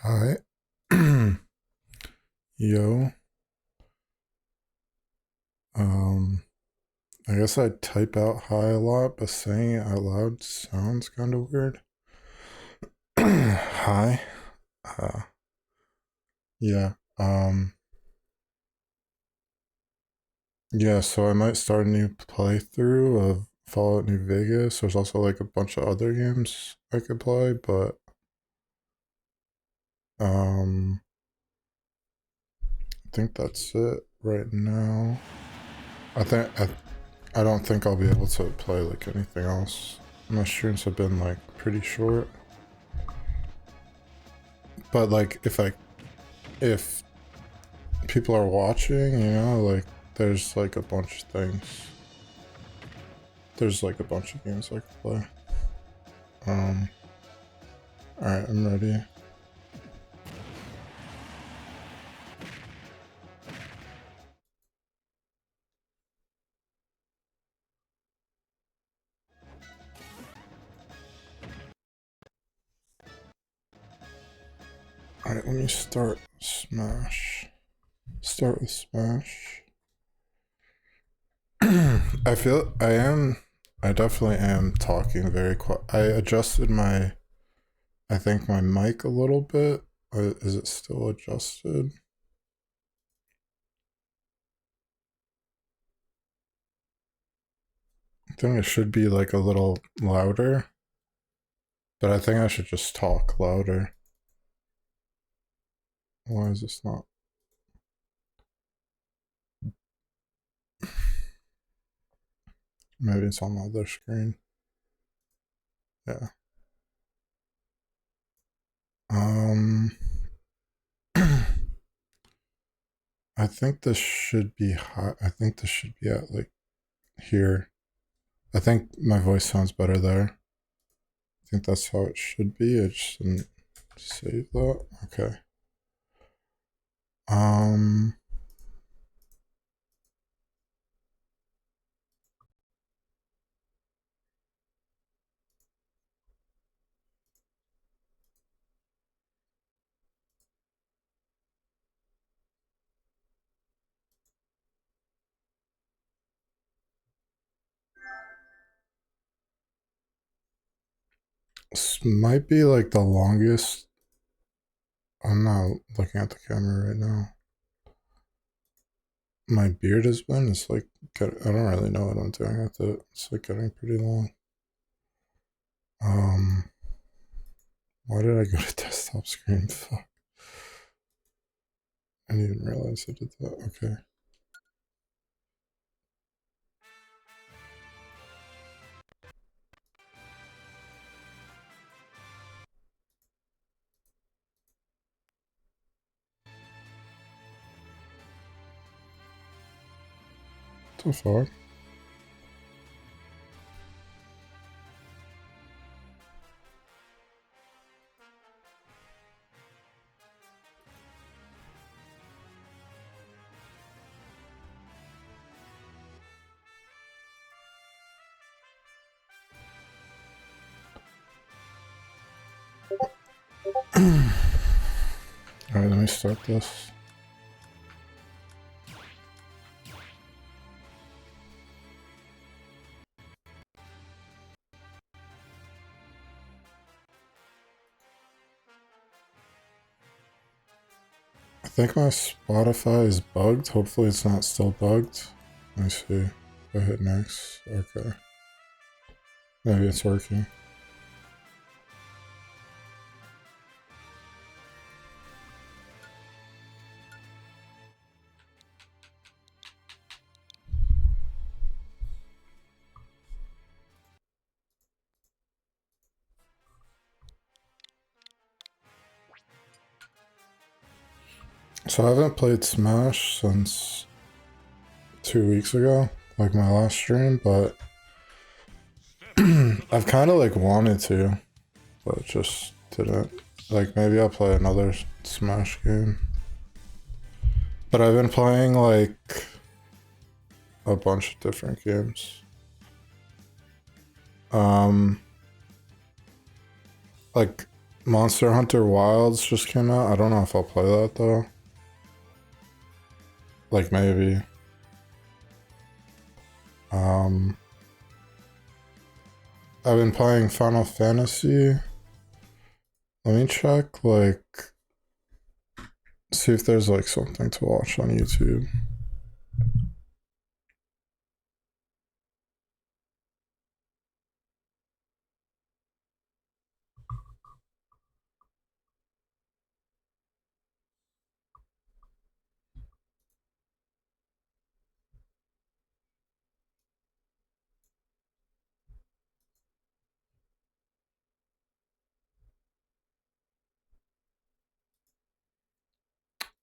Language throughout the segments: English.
Hi. Yo. Um, I guess I type out hi a lot, but saying it out loud sounds kind of weird. Hi. Uh, yeah. Yeah, so I might start a new playthrough of Fallout New Vegas. There's also like a bunch of other games I could play, but um I think that's it right now. I think I don't think I'll be able to play like anything else. My streams have been like pretty short. But like if people are watching, like there's like a bunch of things. There's like a bunch of games I could play. Um alright, I'm ready. Alright, let me start Smash. Start with Smash. I definitely am talking very quiet. I adjusted I think my mic a little bit. Is it still adjusted? I think it should be like a little louder, but I think I should just talk louder. Why is this not? Maybe it's on the other screen. Yeah. Um, I think this should be high. I think this should be at like here. I think my voice sounds better there. I think that's how it should be. I just didn't save that. Okay. Um, this might be like the longest. I'm not looking at the camera right now. My beard has been. It's like I don't really know what I'm doing with it. It's like getting pretty long. Um, why did I go to desktop screen? Fuck. I didn't even realize I did that. Okay. So far. Alright, let me start this. I think my Spotify is bugged. Hopefully it's not still bugged. Let me see. If I hit next. Okay. Maybe it's working. So I haven't played Smash since 2 weeks ago, like my last stream, but I've kind of like wanted to, but just didn't. Like maybe I'll play another Smash game. But I've been playing like a bunch of different games. Um, like Monster Hunter Wilds just came out. I don't know if I'll play that though. Like maybe. I've been playing Final Fantasy. Let me check, like, see if there's like something to watch on YouTube.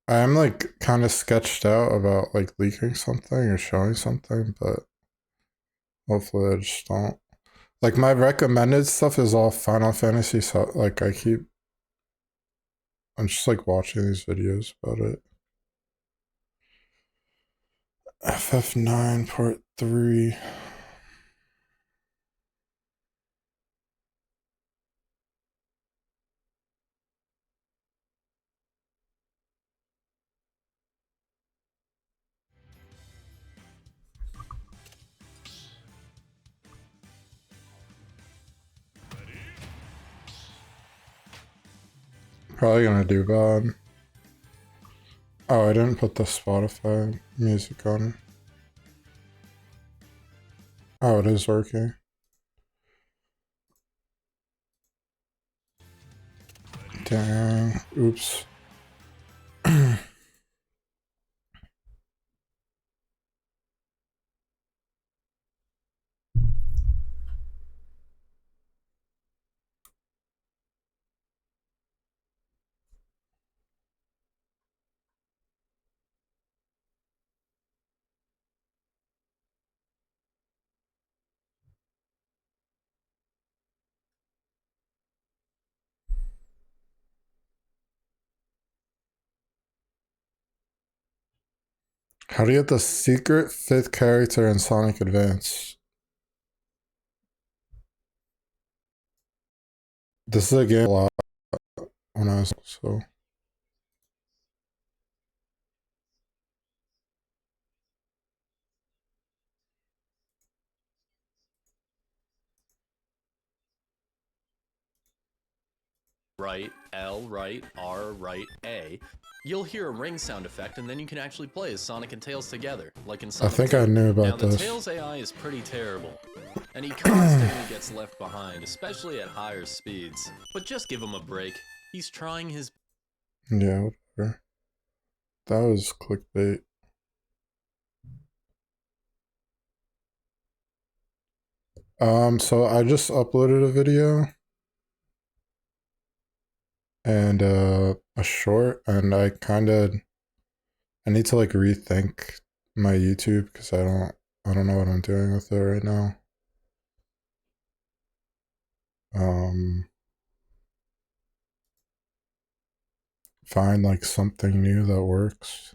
I am like kind of sketched out about like leaking something or showing something, but hopefully I just don't. Like my recommended stuff is all Final Fantasy, so like I'm just like watching these videos about it. FF9 Part 3. Probably gonna do bad. Oh, I didn't put the Spotify music on. Oh, it is working. Damn. Oops. How do you get the secret 5th character in Sonic Advance? This is a game a lot when I was so. Right, L, right, R, right, A, you'll hear a ring sound effect, and then you can actually play as Sonic and Tails together, like in Sonic I think 2. I knew about now, the this. Tails AI is pretty terrible, and he constantly gets left behind, especially at higher speeds. But just give him a break. He's trying his... Yeah, whatever. That was clickbait. So I just uploaded a video and a short, and I need to like rethink my YouTube because I don't know what I'm doing with it right now. Find like something new that works.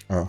Oh.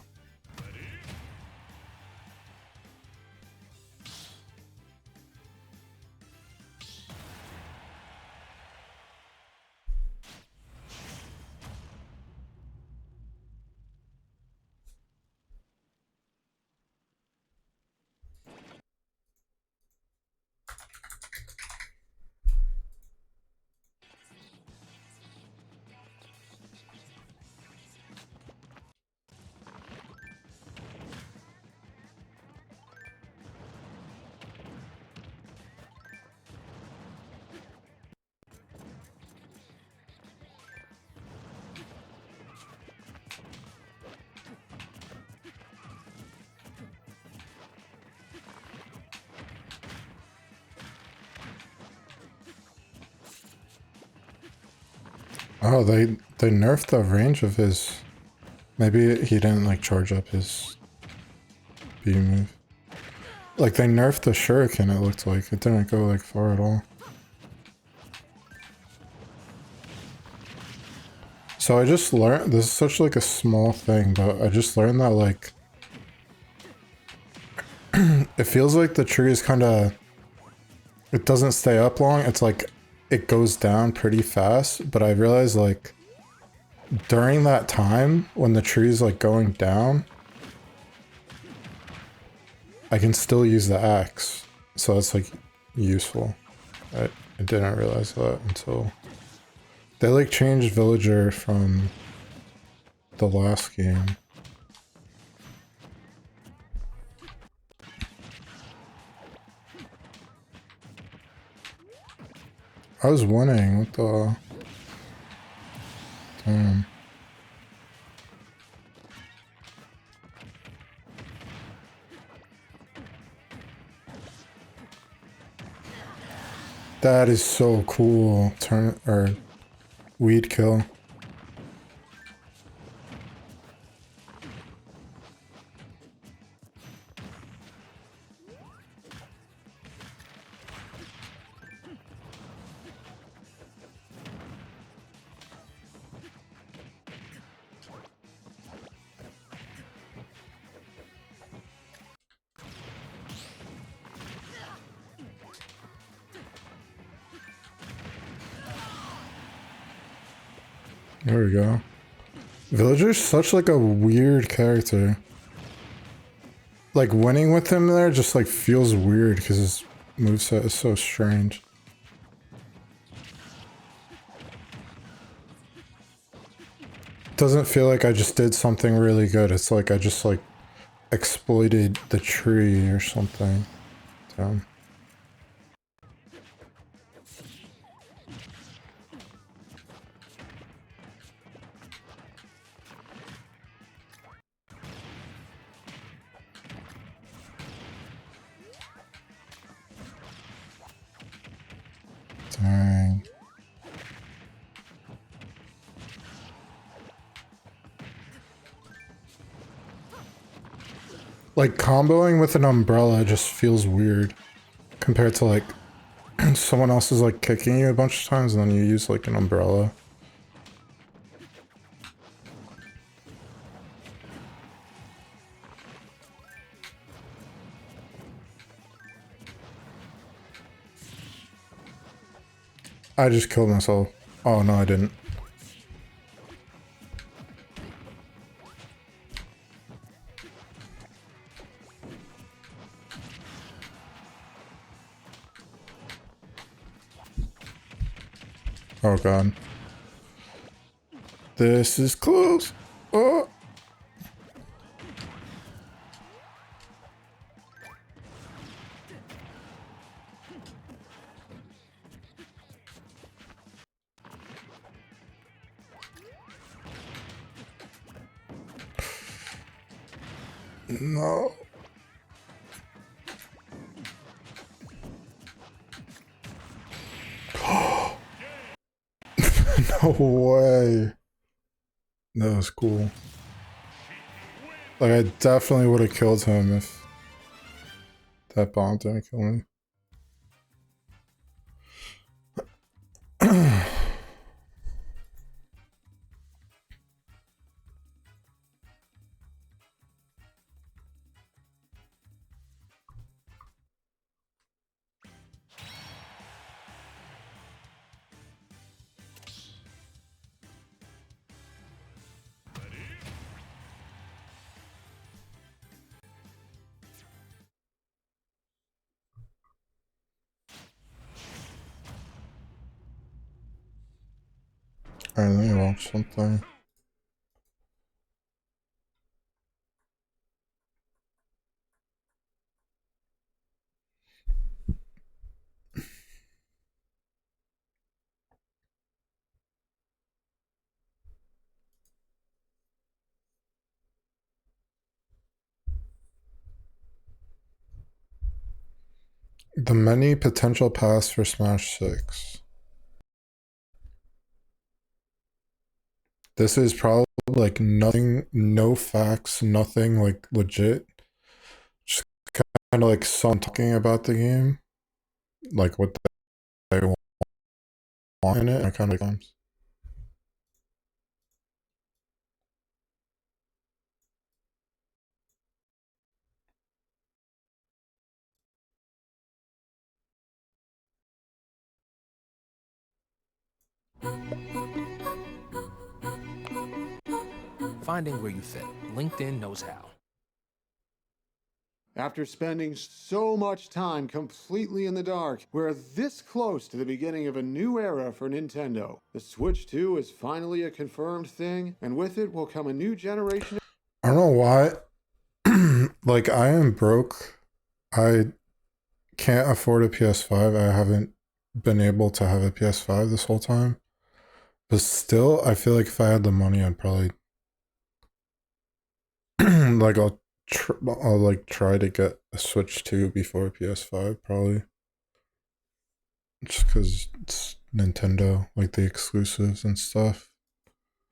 Oh, they nerfed the range of his. Maybe he didn't like charge up his B move. Like they nerfed the shuriken, it looked like. It didn't go like far at all. So I just learned, this is such like a small thing, but I just learned that like, it feels like the tree is kind of, it doesn't stay up long. It's like, it goes down pretty fast, but I realized like, during that time, when the tree is like going down, I can still use the axe. So it's like, useful. I didn't realize that until... They like changed villager from the last game. I was winning, what the... Damn. That is so cool. Turn, or... Weed kill. There we go. Villager's such like a weird character. Like winning with him there just like feels weird because his moveset is so strange. Doesn't feel like I just did something really good. It's like I just like exploited the tree or something. Damn. Dang. Like comboing with an umbrella just feels weird compared to like someone else is like kicking you a bunch of times and then you use like an umbrella. I just killed myself. Oh no, I didn't. Oh god. This is close. Oh. No. No way. That was cool. Like, I definitely would have killed him if that bomb didn't kill me. Alright, let me watch something. The many potential paths for Smash 6. This is probably like nothing, no facts, nothing like legit. Just kind of like someone talking about the game, like what they want in it. I kind of like finding where you fit. LinkedIn knows how. After spending so much time completely in the dark, we're this close to the beginning of a new era for Nintendo. The Switch 2 is finally a confirmed thing, and with it will come a new generation. I don't know why. Like, I am broke. I can't afford a PS5. I haven't been able to have a PS5 this whole time. But still, I feel like if I had the money, I'd probably like I'll like try to get a Switch 2 before a PS5 probably. Just because it's Nintendo, like the exclusives and stuff.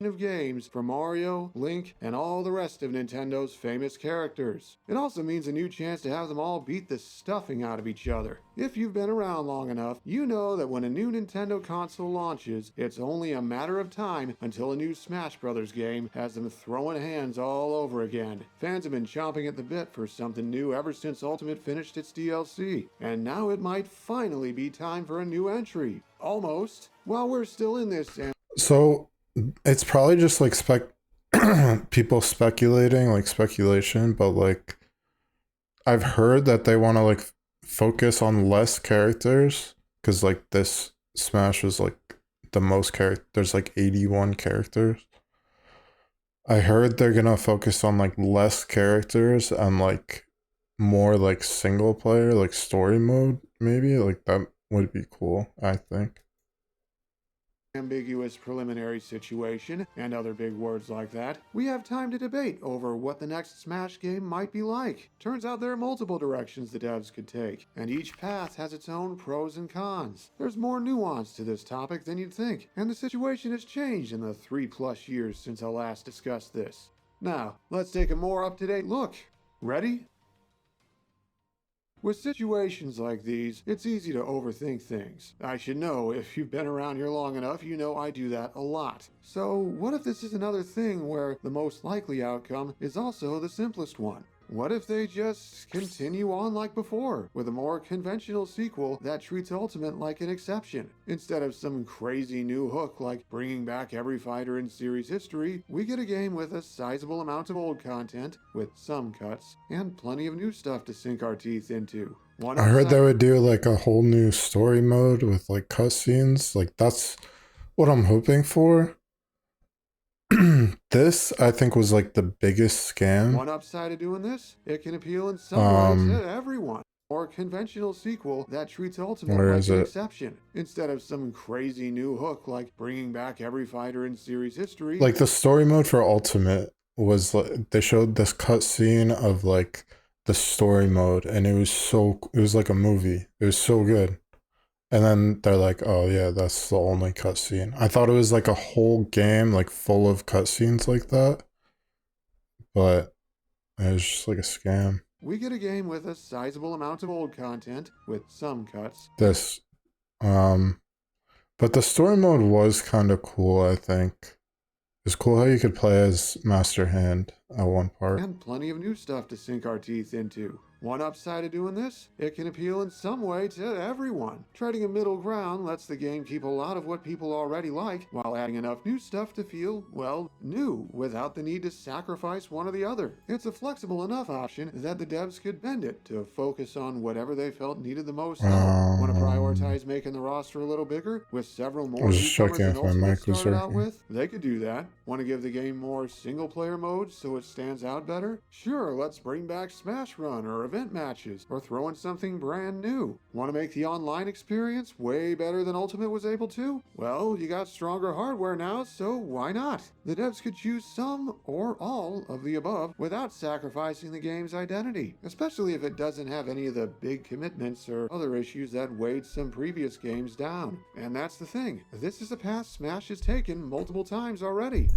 Of games for Mario, Link, and all the rest of Nintendo's famous characters. It also means a new chance to have them all beat the stuffing out of each other. If you've been around long enough, you know that when a new Nintendo console launches, it's only a matter of time until a new Smash Bros. Game has them throwing hands all over again. Fans have been chomping at the bit for something new ever since Ultimate finished its DLC, and now it might finally be time for a new entry. Almost. While we're still in this So it's probably just like people speculating, like speculation, but like I've heard that they want to like focus on less characters because like this Smash was like the most character. There's like 81 characters. I heard they're gonna focus on like less characters and like more like single player, like story mode, maybe. Like that would be cool, I think. Ambiguous preliminary situation and other big words like that, we have time to debate over what the next Smash game might be like. Turns out there are multiple directions the devs could take, and each path has its own pros and cons. There's more nuance to this topic than you'd think, and the situation has changed in the 3+ years since I last discussed this. Now, let's take a more up-to-date look. Ready? With situations like these, it's easy to overthink things. I should know, if you've been around here long enough, you know I do that a lot. So, what if this is another thing where the most likely outcome is also the simplest one? What if they just continue on like before, with a more conventional sequel that treats Ultimate like an exception? Instead of some crazy new hook like bringing back every fighter in series history, we get a game with a sizable amount of old content, with some cuts, and plenty of new stuff to sink our teeth into. I heard they would do like a whole new story mode with like cutscenes. Like that's what I'm hoping for. This, I think, was like the biggest scam. One upside of doing this, it can appeal in some way to everyone. Or conventional sequel that treats Ultimate like an exception, instead of some crazy new hook like bringing back every fighter in series history. Like the story mode for Ultimate was like, they showed this cutscene of like the story mode, and it was like a movie. It was so good. And then they're like, oh yeah, that's the only cutscene. I thought it was like a whole game like full of cutscenes like that. But it was just like a scam. We get a game with a sizable amount of old content, with some cuts. But the story mode was kind of cool, I think. It's cool how you could play as Master Hand at one part. And plenty of new stuff to sink our teeth into. One upside of doing this, it can appeal in some way to everyone. Treading a middle ground lets the game keep a lot of what people already like, while adding enough new stuff to feel, well, new, without the need to sacrifice one or the other. It's a flexible enough option that the devs could bend it to focus on whatever they felt needed the most help. Want to prioritize making the roster a little bigger, with several more newcomers than Ultimate started out with? They could do that. Want to give the game more single-player modes so it stands out better? Sure, let's bring back Smash Run or event matches, or throw in something brand new. Want to make the online experience way better than Ultimate was able to? Well, you got stronger hardware now, so why not? The devs could choose some or all of the above without sacrificing the game's identity, especially if it doesn't have any of the big commitments or other issues that weighed some previous games down. And that's the thing, this is a path Smash has taken multiple times already.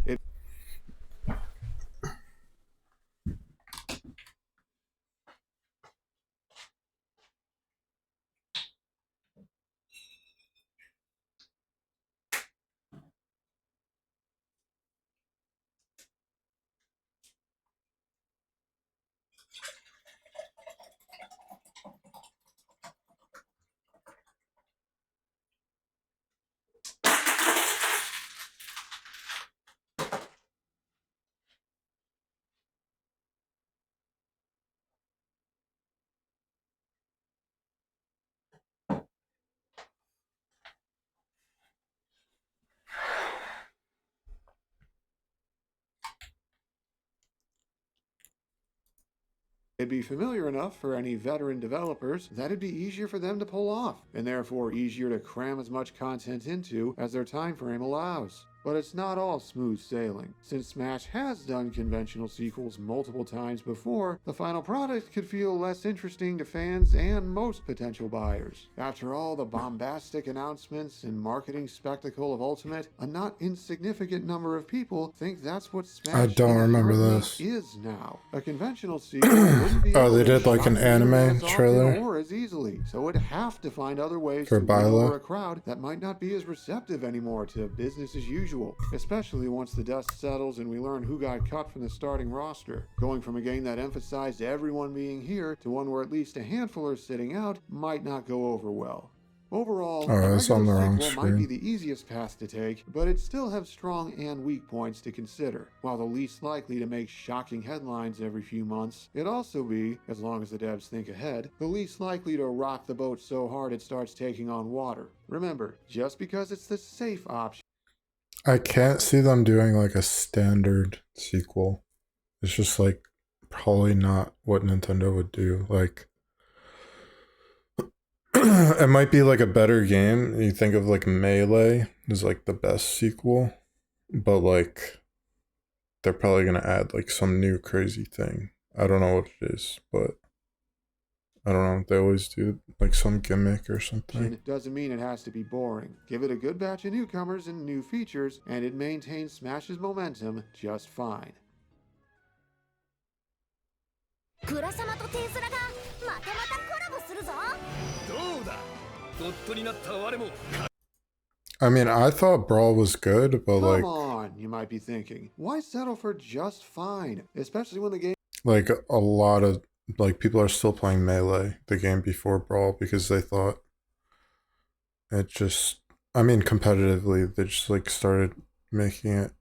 It'd be familiar enough for any veteran developers that it'd be easier for them to pull off, and therefore easier to cram as much content into as their time frame allows. But it's not all smooth sailing. Since Smash has done conventional sequels multiple times before, the final product could feel less interesting to fans and most potential buyers. After all the bombastic announcements and marketing spectacle of Ultimate, a not insignificant number of people think that's what Smash I don't remember inherently this. is now. A conventional sequel wouldn't be Oh, able they to did like shock an viewers anime as often trailer? or as easily, so it'd have to find other ways For to win over Bila? a crowd that might not be as receptive anymore to business as usual, especially once the dust settles and we learn who got cut from the starting roster. Going from a game that emphasized everyone being here to one where at least a handful are sitting out might not go over well. Overall, Oh, a it's on regular the wrong sequel might be screen. the easiest path to take, but it still have strong and weak points to consider. While the least likely to make shocking headlines every few months, it'd also be, as long as the devs think ahead, the least likely to rock the boat so hard it starts taking on water. Remember, just because it's the safe option. I can't see them doing like a standard sequel. It's just like probably not what Nintendo would do. Like, it might be like a better game. You think of like Melee is like the best sequel, but like they're probably gonna add like some new crazy thing. I don't know what it is, but I don't know. They always do like some gimmick or something. Doesn't mean it has to be boring. Give it a good batch of newcomers and new features, and it maintains Smash's momentum just fine. グラ様とテースラがまたまたコラボするぞ。どうだゴッドになった我も I mean, I thought Brawl was good, but Come like on, you might be thinking. Why settle for just fine? Especially when the game a lot of like people are still playing Melee, the game before Brawl, because they thought it just, I mean, competitively they just like started making it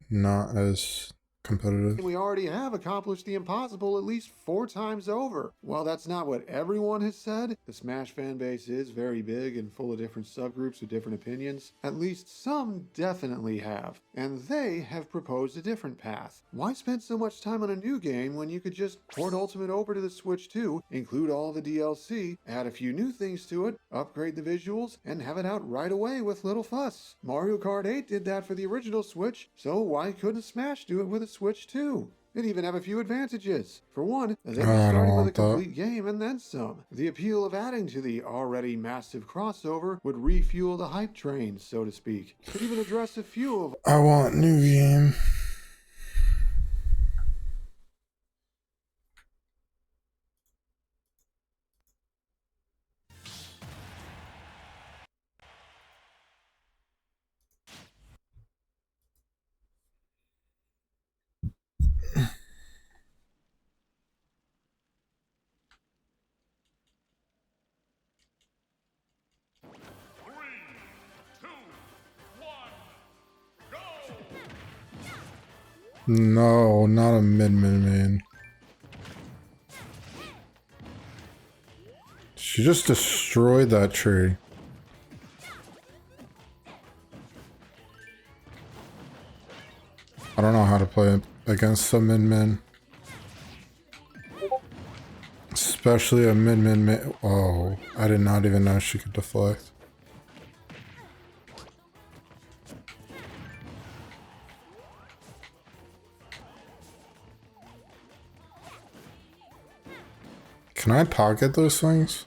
not as competitive. we already have accomplished the impossible at least 4 times over. While that's not what everyone has said, the Smash fan base is very big and full of different subgroups with different opinions. At least some definitely have, and they have proposed a different path. Why spend so much time on a new game when you could just port Ultimate over to the Switch 2, include all the DLC, add a few new things to it, upgrade the visuals, and have it out right away with little fuss? Mario Kart 8 did that for the original Switch, so why couldn't Smash do it with a Switch 2? It'd even have a few advantages. For one, they'd be I don't starting with a want that. complete game and then some. The appeal of adding to the already massive crossover would refuel the hype train, so to speak. Could even address a few of I want new game. No, not a mid-man. She just destroyed that tree. I don't know how to play against some mid-man. Especially a mid-man. Oh, I did not even know she could deflect. Can I pocket those things?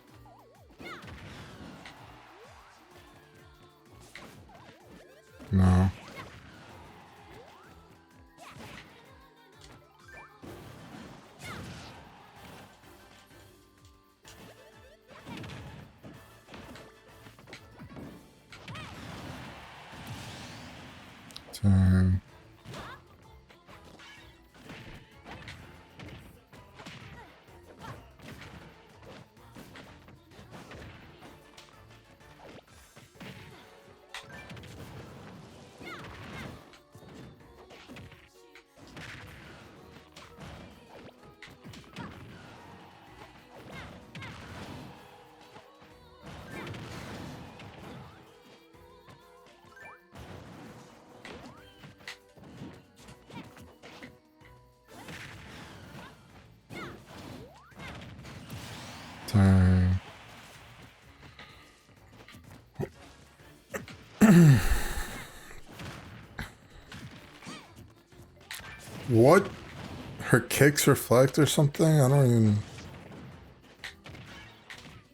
No. Turn. Dang. What? Her kicks reflect or something? I don't even...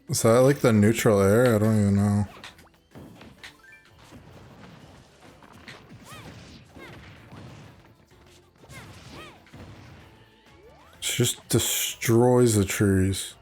Is that like the neutral air? I don't even know. She just destroys the trees.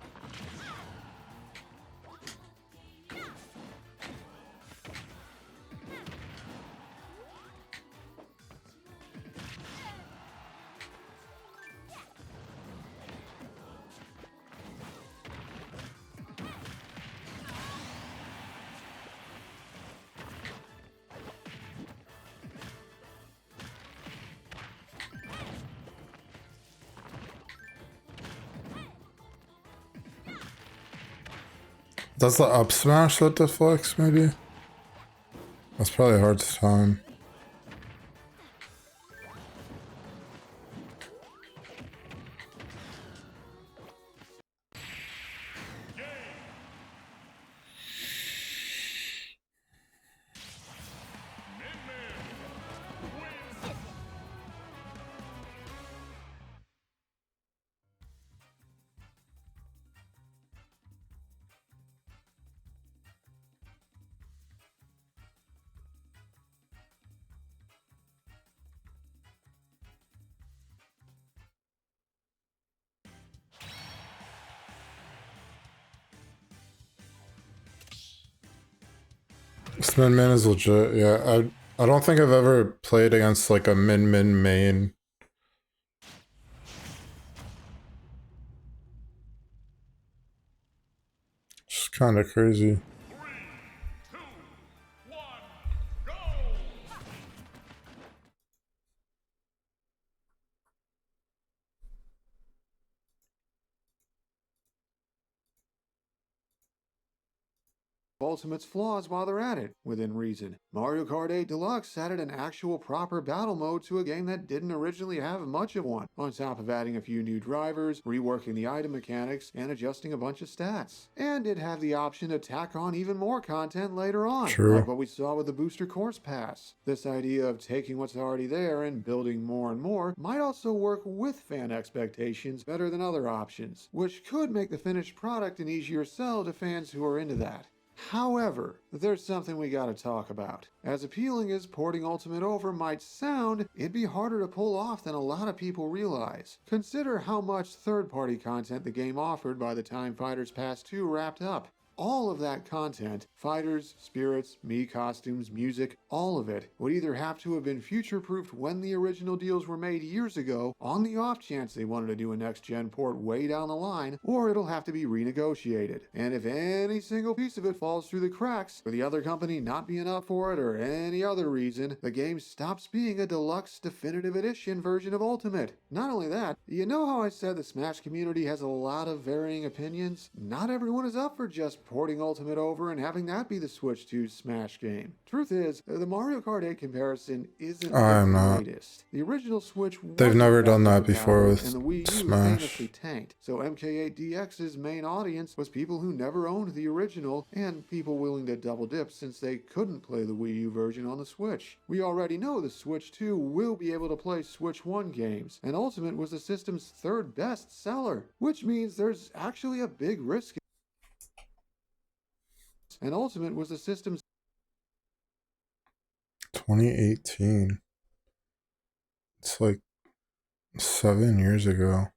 Does the up smash that deflects, maybe? That's probably hard to time. This Min Min is legit, yeah. I don't think I've ever played against like a Min Min main. Just kind of crazy. Ultimate's flaws while they're at it, within reason. Mario Kart 8 Deluxe added an actual proper battle mode to a game that didn't originally have much of one, on top of adding a few new drivers, reworking the item mechanics, and adjusting a bunch of stats. And it had the option to tack on even more content later on, True. like what we saw with the Booster Course Pass. This idea of taking what's already there and building more and more might also work with fan expectations better than other options, which could make the finished product an easier sell to fans who are into that. However, there's something we gotta talk about. As appealing as porting Ultimate over might sound, it'd be harder to pull off than a lot of people realize. Consider how much third-party content the game offered by the time Fighters Pass 2 wrapped up. All of that content, fighters, spirits, Mii costumes, music, all of it, would either have to have been future-proofed when the original deals were made years ago, on the off chance they wanted to do a next-gen port way down the line, or it'll have to be renegotiated. And if any single piece of it falls through the cracks, for the other company not being up for it or any other reason, the game stops being a deluxe definitive edition version of Ultimate. Not only that, you know how I said the Smash community has a lot of varying opinions? Not everyone is up for just porting Ultimate over and having that be the Switch 2 Smash game. Truth is, the Mario Kart 8 comparison isn't the greatest. The original Switch They've never done that compatible, before with and the Wii U Smash. famously tanked. So MK8DX's main audience was people who never owned the original and people willing to double dip since they couldn't play the Wii U version on the Switch. We already know the Switch 2 will be able to play Switch 1 games, and Ultimate was the system's third best seller, which means there's actually a big risk. And Ultimate was the system's 2018. It's like 7 years ago.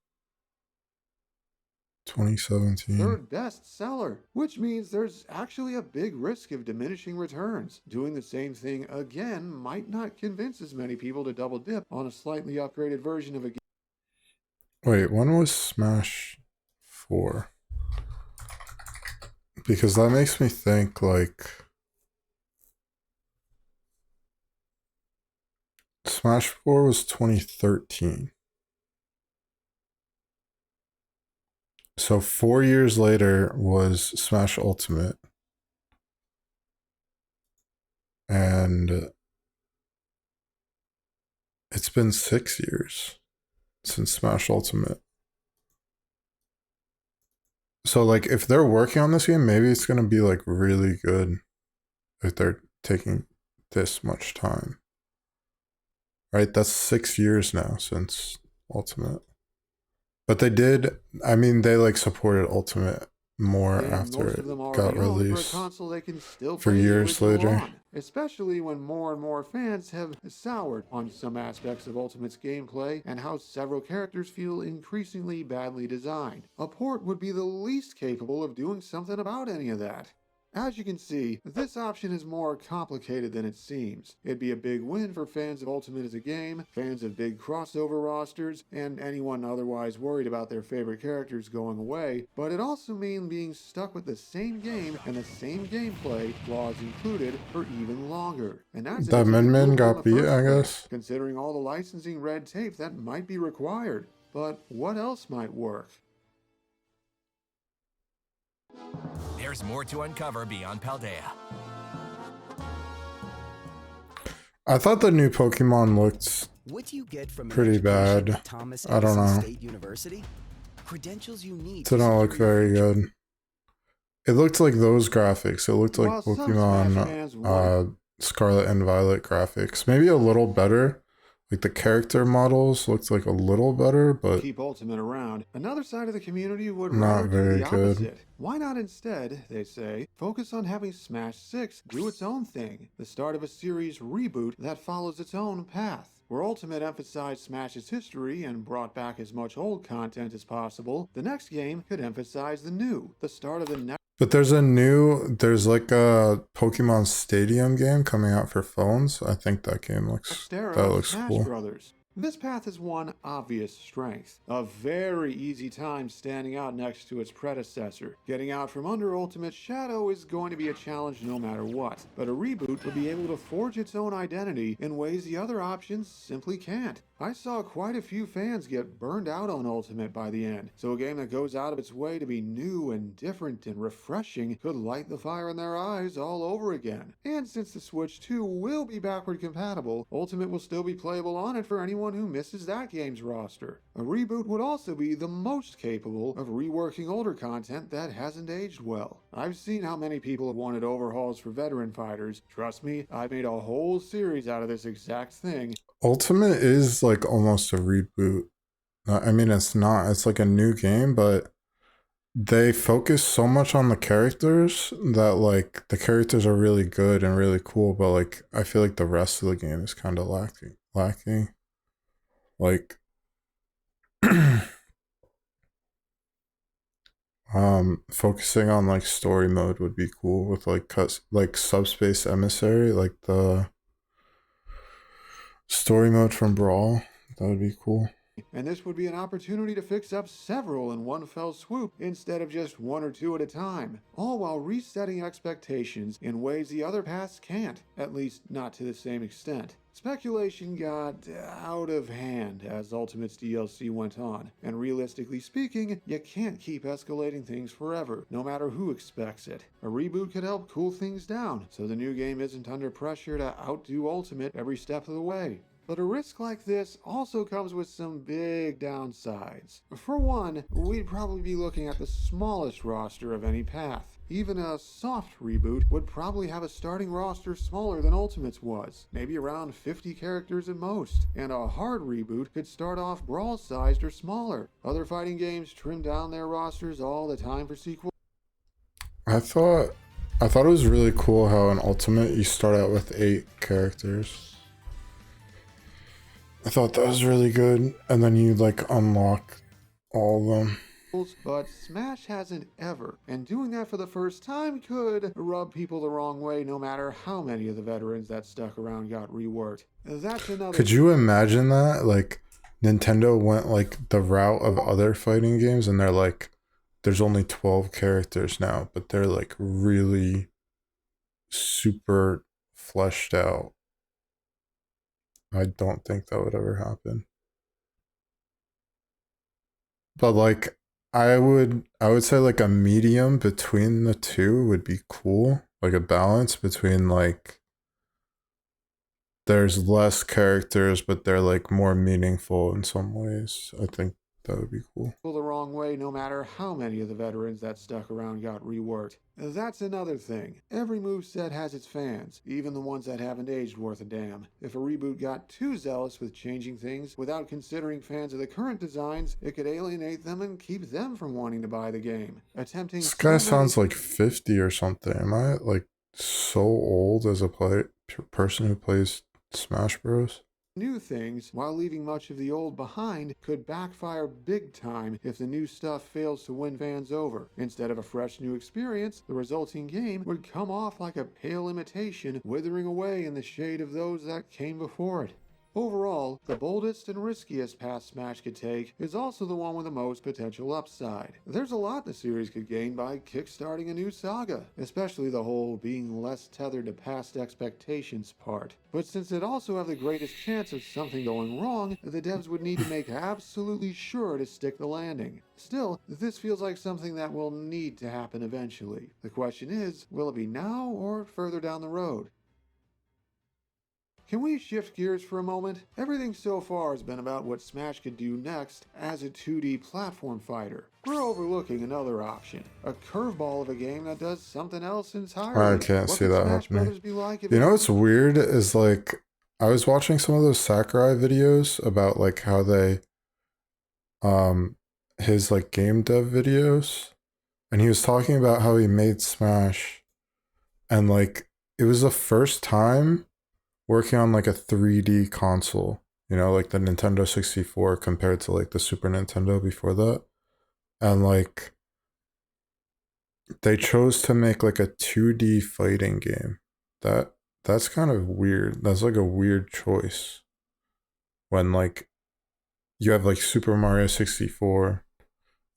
2017. third best seller, which means there's actually a big risk of diminishing returns. Doing the same thing again might not convince as many people to double dip on a slightly upgraded version of a game. Wait, when was Smash 4? Because that makes me think like Smash 4 was 2013. So 4 years later was Smash Ultimate. And it's been 6 years since Smash Ultimate. So like if they're working on this game, maybe it's gonna be like really good if they're taking this much time. Right? That's 6 years now since Ultimate. But they did, I mean, they like supported Ultimate more And after most it of them got already own for a released. console they can still for play the years original later. on, especially when more and more fans have soured on some aspects of Ultimate's gameplay and how several characters feel increasingly badly designed. A port would be the least capable of doing something about any of that. As you can see, this option is more complicated than it seems. It'd be a big win for fans of Ultimate as a game, fans of big crossover rosters, and anyone otherwise worried about their favorite characters going away, but it'd also mean being stuck with the same game and the same gameplay, flaws included, for even longer. And that's That Min Min got beat, I guess. considering all the licensing red tape that might be required. But what else might work? There's more to uncover beyond Paldea. I thought the new Pokemon looked What do you get from an pretty education bad. at Thomas I don't Edison know. State University? Credentials you need didn't to look secure your very future. good. It looked like those graphics. It looked like While some Smash Pokemon fans want Scarlet and Violet graphics. Maybe a little better. Like the character models looked like a little better, but keep Ultimate around, another side of the community would Not rather do very the good. opposite. Why not instead, they say, focus on having Smash 6 do its own thing, the start of a series reboot that follows its own path. Where Ultimate emphasized Smash's history and brought back as much old content as possible, the next game could emphasize the new, the start of the next but there's like a Pokemon Stadium game coming out for phones. I think that game looks era that of looks Smash cool. Brothers. This path has one obvious strength. A very easy time standing out next to its predecessor. Getting out from under Ultimate's shadow is going to be a challenge no matter what, but a reboot would be able to forge its own identity in ways the other options simply can't. I saw quite a few fans get burned out on Ultimate by the end, so a game that goes out of its way to be new and different and refreshing could light the fire in their eyes all over again. And since the Switch 2 will be backward compatible, Ultimate will still be playable on it for anyone who misses that game's roster. A reboot would also be the most capable of reworking older content that hasn't aged well. I've seen how many people have wanted overhauls for veteran fighters. Trust me, I've made a whole series out of this exact thing. Ultimate is like almost a reboot. I mean, it's not. It's like a new game, but they focus so much on the characters that like the characters are really good and really cool, but like I feel like the rest of the game is kind of lacking. Like focusing on like story mode would be cool with like Subspace Emissary, like the story mode from Brawl. That would be cool. And this would be an opportunity to fix up several in one fell swoop instead of just one or two at a time, all while resetting expectations in ways the other paths can't, at least not to the same extent. Speculation got out of hand as Ultimate's DLC went on, and realistically speaking, you can't keep escalating things forever, no matter who expects it. A reboot could help cool things down, so the new game isn't under pressure to outdo Ultimate every step of the way. But a risk like this also comes with some big downsides. For one, we'd probably be looking at the smallest roster of any path. Even a soft reboot would probably have a starting roster smaller than Ultimate's was, maybe around 50 characters at most. And a hard reboot could start off Brawl-sized or smaller. Other fighting games trim down their rosters all the time for sequels. I thought it was really cool how in Ultimate you start out with 8 characters. I thought that was really good, and then you like unlock all of them. But Smash hasn't ever, and doing that for the first time could rub people the wrong way no matter how many of the veterans that stuck around got reworked. That's another... Could you imagine that? Like, Nintendo went like the route of other fighting games, and they're like, there's only 12 characters now, but they're like really super fleshed out. I don't think that would ever happen. But like I would say like a medium between the two would be cool. Like a balance between like there's less characters but they're like more meaningful in some ways. I think That would be cool. The wrong way no matter how many of the veterans that stuck around got reworked. That's another thing. Every moveset has its fans, even the ones that haven't aged worth a damn. If a reboot got too zealous with changing things without considering fans of the current designs, it could alienate them and keep them from wanting to buy the game. Attempting This so guy many sounds like 50 or something. Am I like so old as a person who plays Smash Bros? new things while leaving much of the old behind could backfire big time if the new stuff fails to win fans over. Instead of a fresh new experience, the resulting game would come off like a pale imitation, withering away in the shade of those that came before it. Overall, the boldest and riskiest path Smash could take is also the one with the most potential upside. There's a lot the series could gain by kickstarting a new saga, especially the whole being less tethered to past expectations part. But since it also have the greatest chance of something going wrong, the devs would need to make absolutely sure to stick the landing. Still, this feels like something that will need to happen eventually. The question is, will it be now or further down the road? Can we shift gears for a moment? Everything so far has been about what Smash could do next as a 2D platform fighter. We're overlooking another option, a curveball of a game that does something else entirely. I can't What see could that Smash happening. Brothers be like if You it- know what's weird is like I was watching some of those Sakurai videos about like how they his like game dev videos, and he was talking about how he made Smash, and like it was the first time working on like a 3D console, you know, like the Nintendo 64 compared to like the Super Nintendo before that. And like they chose to make like a 2D fighting game. That's kind of weird. That's like a weird choice. When like you have like Super Mario 64,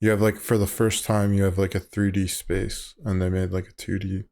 you have like for the first time you have like a 3D space, and they made like a 2D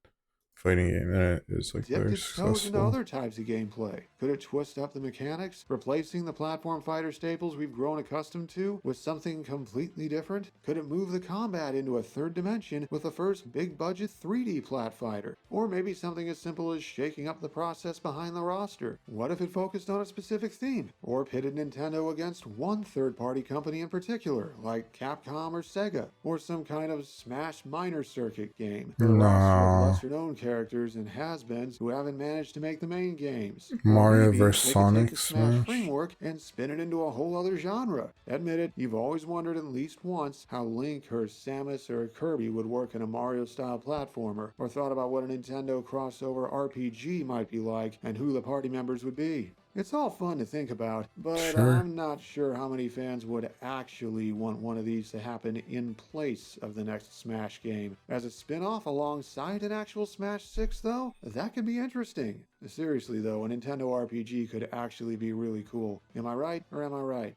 fighting game, and it was like dipped very its toes into successful. other types of gameplay? Could it twist up the mechanics, replacing the platform fighter staples we've grown accustomed to with something completely different? Could it move the combat into a third dimension with the first big budget 3D plat fighter? Or maybe something as simple as shaking up the process behind the roster? What if it focused on a specific theme? Or pitted Nintendo against one third-party company in particular, like Capcom or Sega? Or some kind of Smash minor circuit game? With a roster of No. lesser-known characters and has-beens who haven't managed to make the main games. Or Mario maybe vs. they could take Sonic the Smash Smash. framework and spin it into a whole other genre. Admit it, you've always wondered at least once how Link or Samus or Kirby would work in a Mario-style platformer, or thought about what a Nintendo crossover RPG might be like and who the party members would be. It's all fun to think about, but Sure. I'm not sure how many fans would actually want one of these to happen in place of the next Smash game. As a spin-off alongside an actual Smash 6, though, that could be interesting. Seriously, though, a Nintendo RPG could actually be really cool. Am I right, or am I right?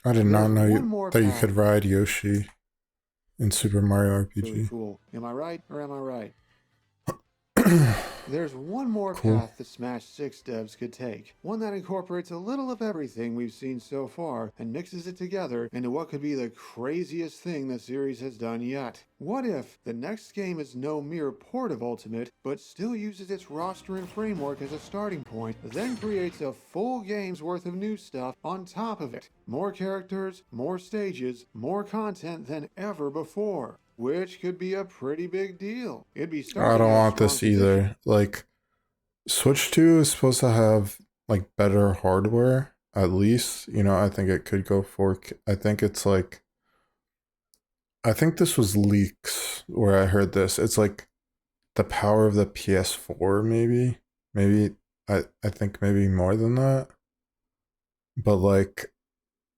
I did not There's know one more that you path. could ride Yoshi in Super Mario Really RPG. cool. Am I right, or am I right? There's one more Cool. path the Smash 6 devs could take. One that incorporates a little of everything we've seen so far and mixes it together into what could be the craziest thing the series has done yet. What if the next game is no mere port of Ultimate, but still uses its roster and framework as a starting point, then creates a full game's worth of new stuff on top of it? More characters, more stages, more content than ever before. Which could be a pretty big deal. It'd be starting I don't at a want this strong position. either. Like, Switch 2 is supposed to have like better hardware, at least. You know, I think it could go 4K. I think it's like, I think this was leaks where I heard this. It's like the power of the PS4, maybe. Maybe, I think maybe more than that. But like,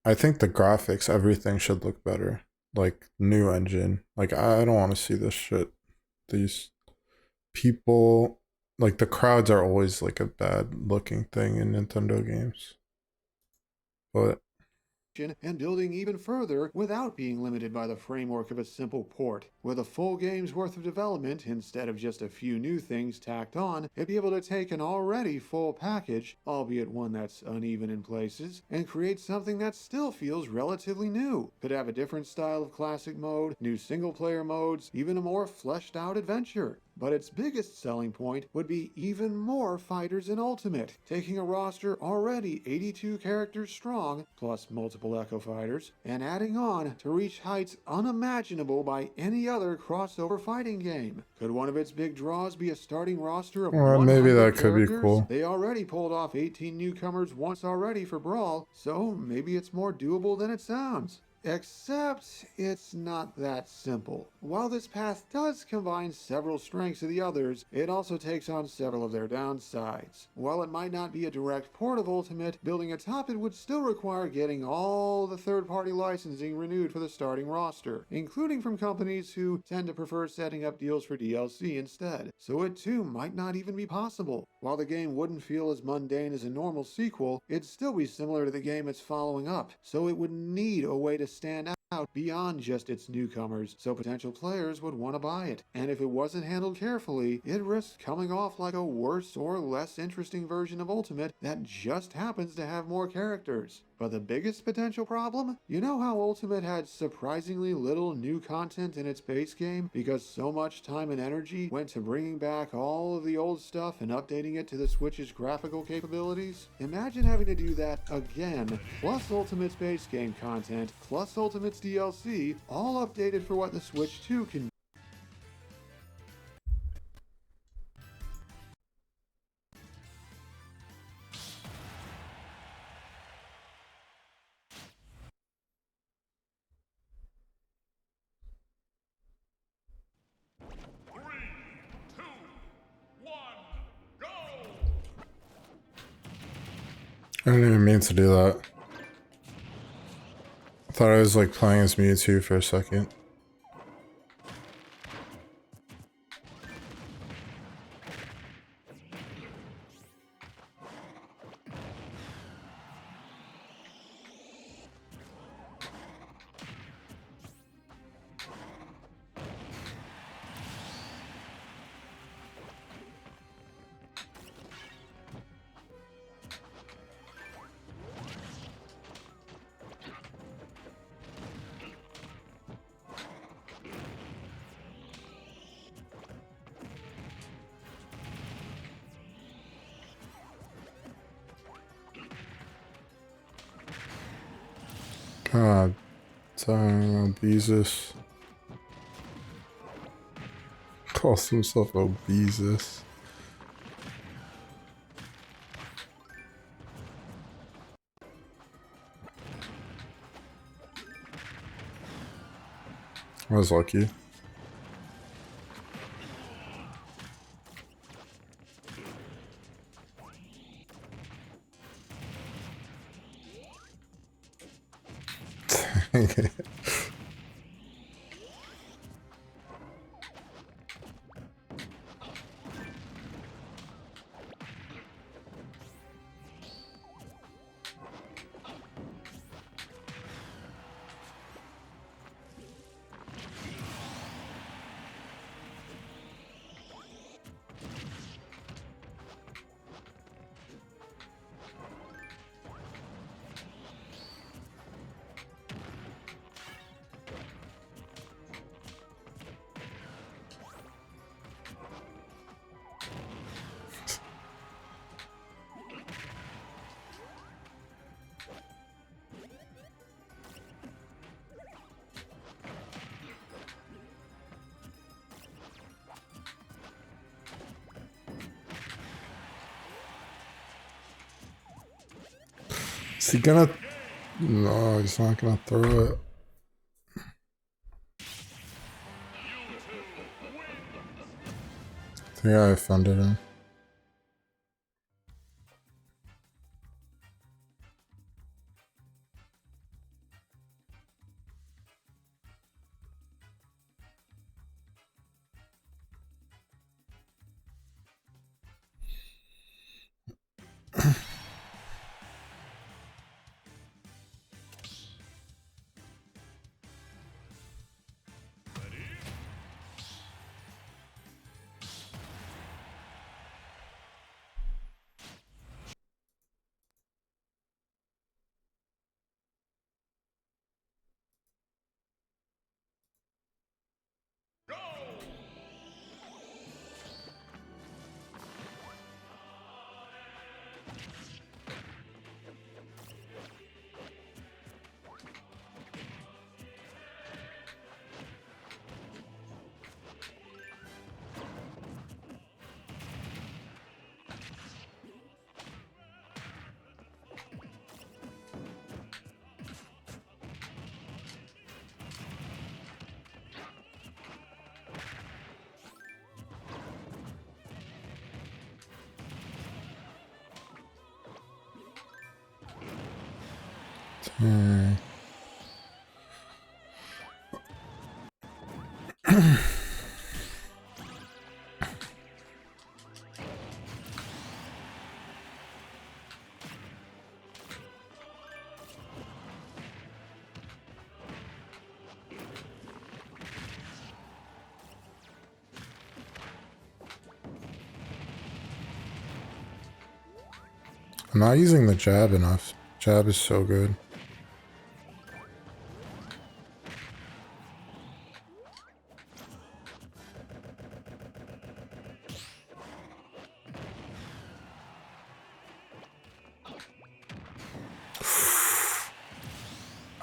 I think the graphics, everything should look better. Like, new engine. Like, I don't want to see this shit. These people, like, the crowds are always like a bad looking thing in Nintendo games. But And building even further without being limited by the framework of a simple port. With a full game's worth of development instead of just a few new things tacked on, it'd be able to take an already full package, albeit one that's uneven in places, and create something that still feels relatively new. Could have a different style of classic mode, new single player modes, even a more fleshed out adventure. but its biggest selling point would be even more fighters in Ultimate, taking a roster already 82 characters strong, plus multiple Echo Fighters, and adding on to reach heights unimaginable by any other crossover fighting game. Could one of its big draws be a starting roster of Well, 100 maybe that could be characters? cool. They already pulled off 18 newcomers once already for Brawl, so maybe it's more doable than it sounds. Except it's not that simple. While this path does combine several strengths of the others, it also takes on several of their downsides. While it might not be a direct port of Ultimate, building atop it would still require getting all the third-party licensing renewed for the starting roster, including from companies who tend to prefer setting up deals for DLC instead. So it too might not even be possible. While the game wouldn't feel as mundane as a normal sequel, it'd still be similar to the game it's following up, so it would need a way to stand out beyond just its newcomers, so potential players would want to buy it. And if it wasn't handled carefully, it risks coming off like a worse or less interesting version of Ultimate that just happens to have more characters. But the biggest potential problem? You know how Ultimate had surprisingly little new content in its base game because so much time and energy went to bringing back all of the old stuff and updating it to the Switch's graphical capabilities? Imagine having to do that again, plus Ultimate's base game content, plus Ultimate's DLC, all updated for what the Switch 2 can. I didn't even mean to do that. I thought I was like playing as Mewtwo for a second. God damn, Beezus. Calls himself a Beezus. I was lucky. Dang it. Is he gonna? No, he's not gonna throw it. I think I offended him. Hmm. I'm not using the jab enough. Jab is so good.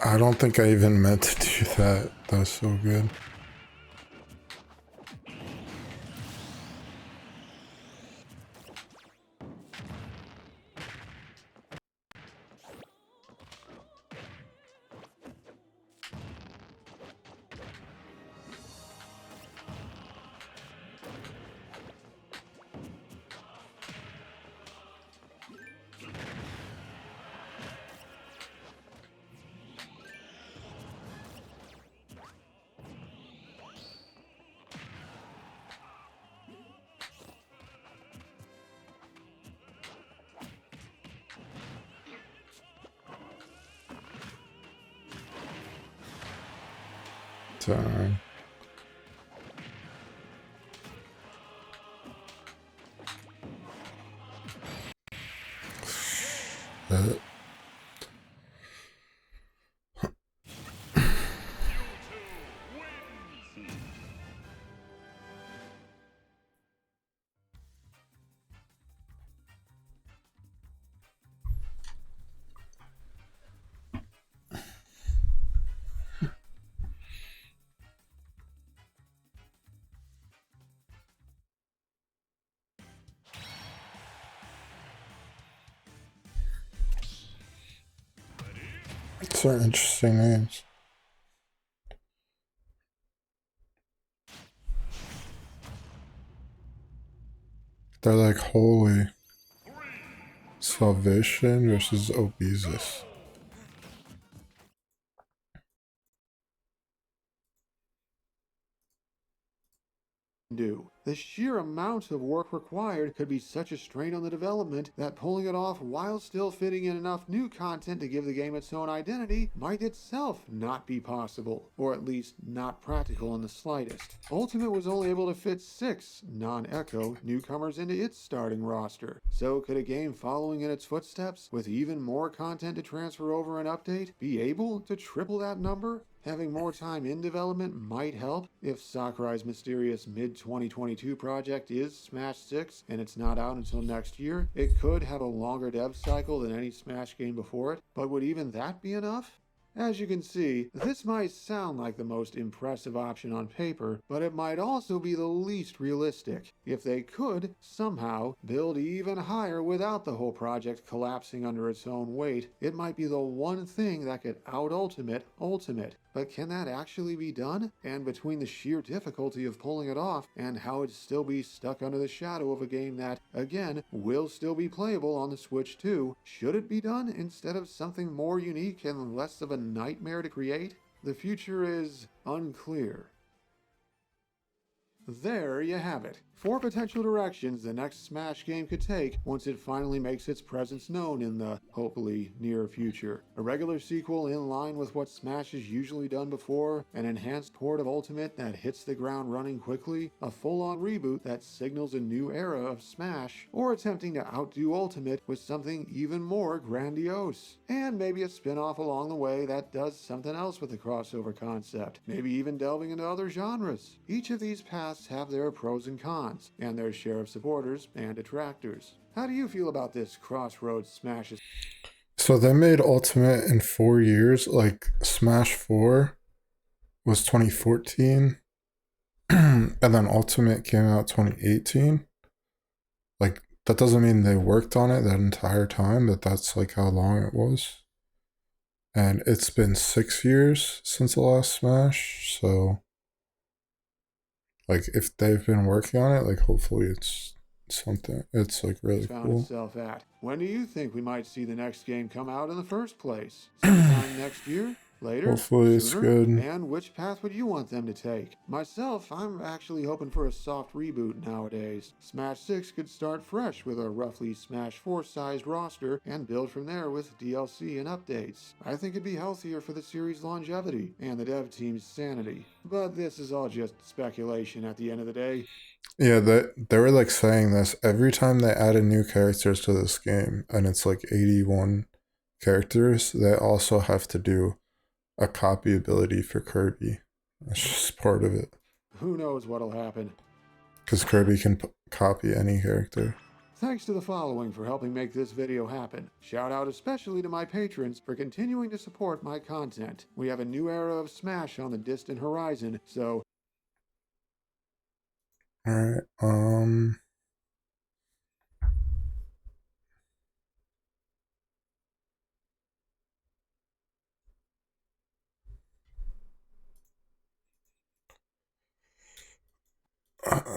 I don't think I even meant to do that. That was so good. Darn. These are interesting names. They're like holy. Salvation versus Obesus. Do. The sheer amount of work required could be such a strain on the development that pulling it off while still fitting in enough new content to give the game its own identity might itself not be possible, or at least not practical in the slightest. Ultimate was only able to fit 6 non-Echo newcomers into its starting roster, so could a game following in its footsteps, with even more content to transfer over and update, be able to triple that number? Having more time in development might help. If Sakurai's mysterious mid-2022 project is Smash 6 and it's not out until next year, it could have a longer dev cycle than any Smash game before it, but would even that be enough? As you can see, this might sound like the most impressive option on paper, but it might also be the least realistic. If they could, somehow, build even higher without the whole project collapsing under its own weight, it might be the one thing that could out-ultimate Ultimate. But can that actually be done? And between the sheer difficulty of pulling it off and how it'd still be stuck under the shadow of a game that, again, will still be playable on the Switch too, should it be done instead of something more unique and less of a nightmare to create? The future is unclear. There you have it. 4 potential directions the next Smash game could take once it finally makes its presence known in the, hopefully, near future. A regular sequel in line with what Smash has usually done before, an enhanced port of Ultimate that hits the ground running quickly, a full-on reboot that signals a new era of Smash, or attempting to outdo Ultimate with something even more grandiose. And maybe a spin-off along the way that does something else with the crossover concept, maybe even delving into other genres. Each of these paths have their pros and cons, and their share of supporters and detractors. How do you feel about this Crossroads Smash? So they made Ultimate in 4 years. Like Smash 4 was 2014, and then Ultimate came out 2018. Like that doesn't mean they worked on it that entire time, but that's like how long it was. And it's been 6 years since the last Smash, so like if they've been working on it, like hopefully it's something. It's like really Found cool. itself at. When do you think we might see the next game come out in the first place? Sometime next year? Later? Hopefully it's Sooner? good. And which path would you want them to take? Myself, I'm actually hoping for a soft reboot nowadays. Smash 6 could start fresh with a roughly Smash 4 sized roster and build from there with DLC and updates. I think it'd be healthier for the series' longevity and the dev team's sanity. But this is all just speculation at the end of the day. Yeah, they were like saying this every time they added new characters to this game, and it's like 81 characters. They also have to do a copy ability for Kirby. That's just part of it. Who knows what'll happen? Because Kirby can copy any character. Thanks to the following for helping make this video happen. Shout out especially to my patrons for continuing to support my content. We have a new era of Smash on the distant horizon, so Alright,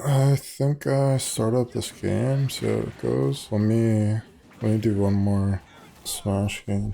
I think I start up this game, see how it goes. Let me do one more Smash game.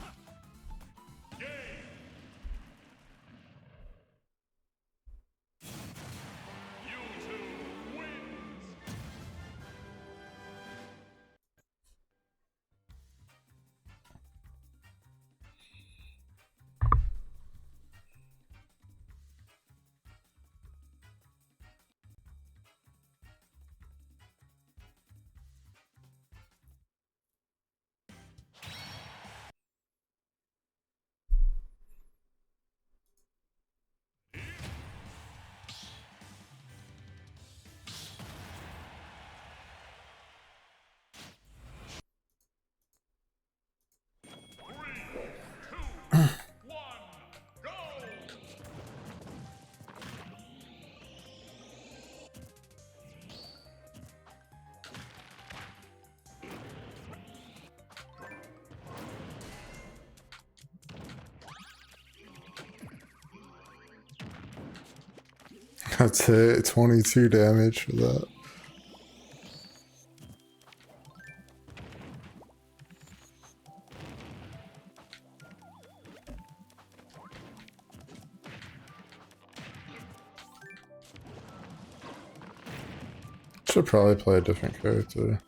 That's it, 22 damage for that. Should probably play a different character.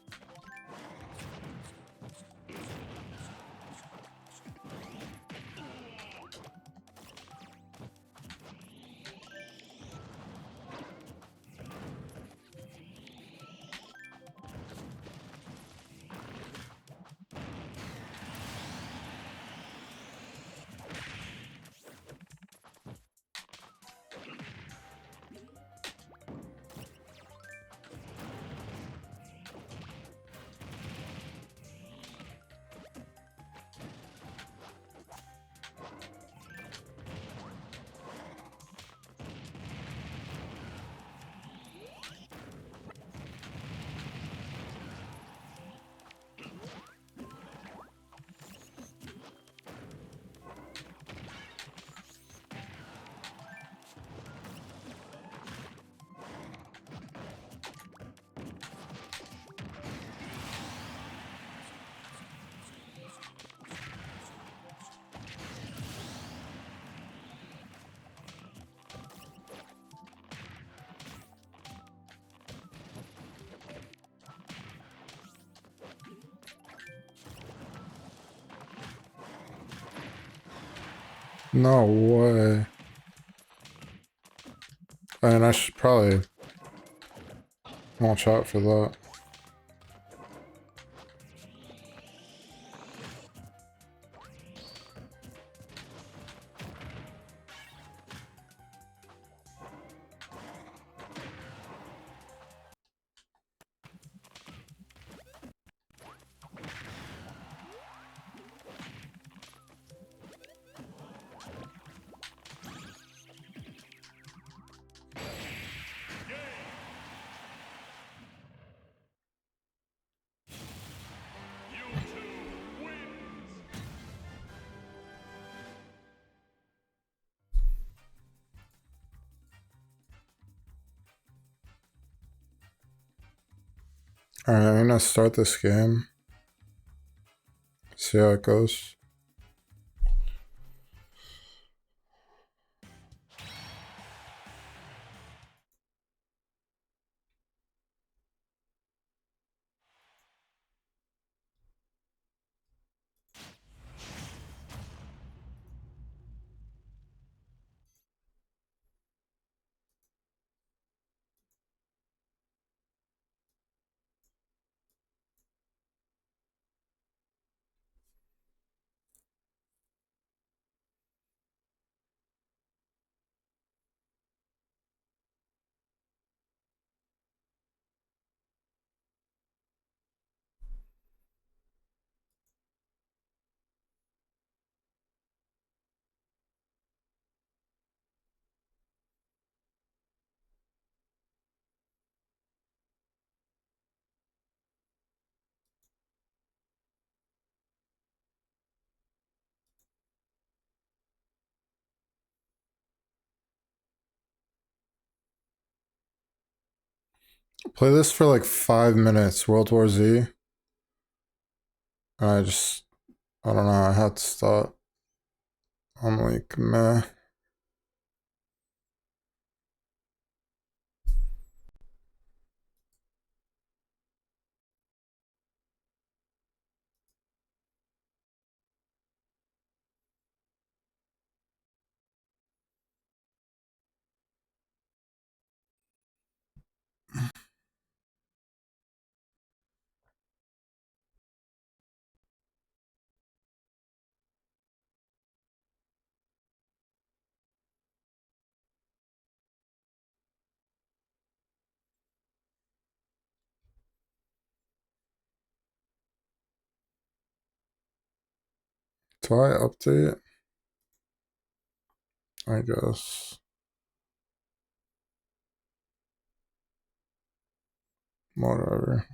No way. I mean, I should probably watch out for that. Alright, I'm gonna start this game. See how it goes. Play this for like 5 minutes, World War Z. And I don't know, I had to stop. I'm like, meh. Do I update? I guess. Whatever.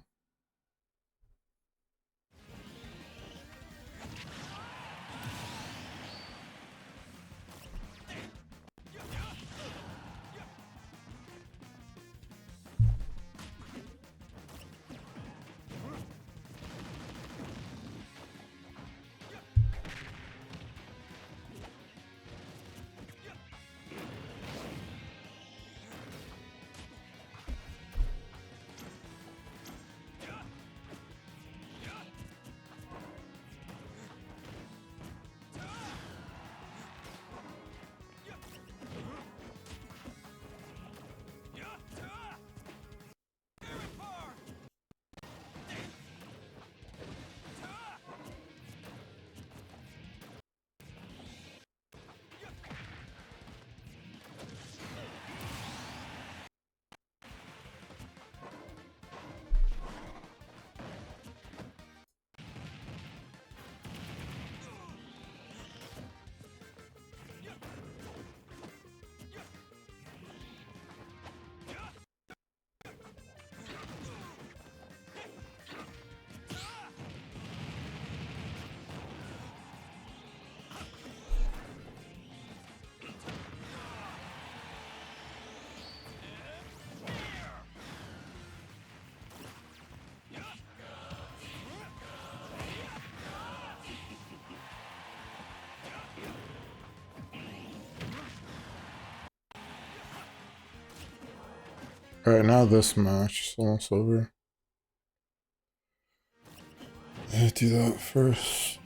Alright, now this match is almost over. Yeah, do that first.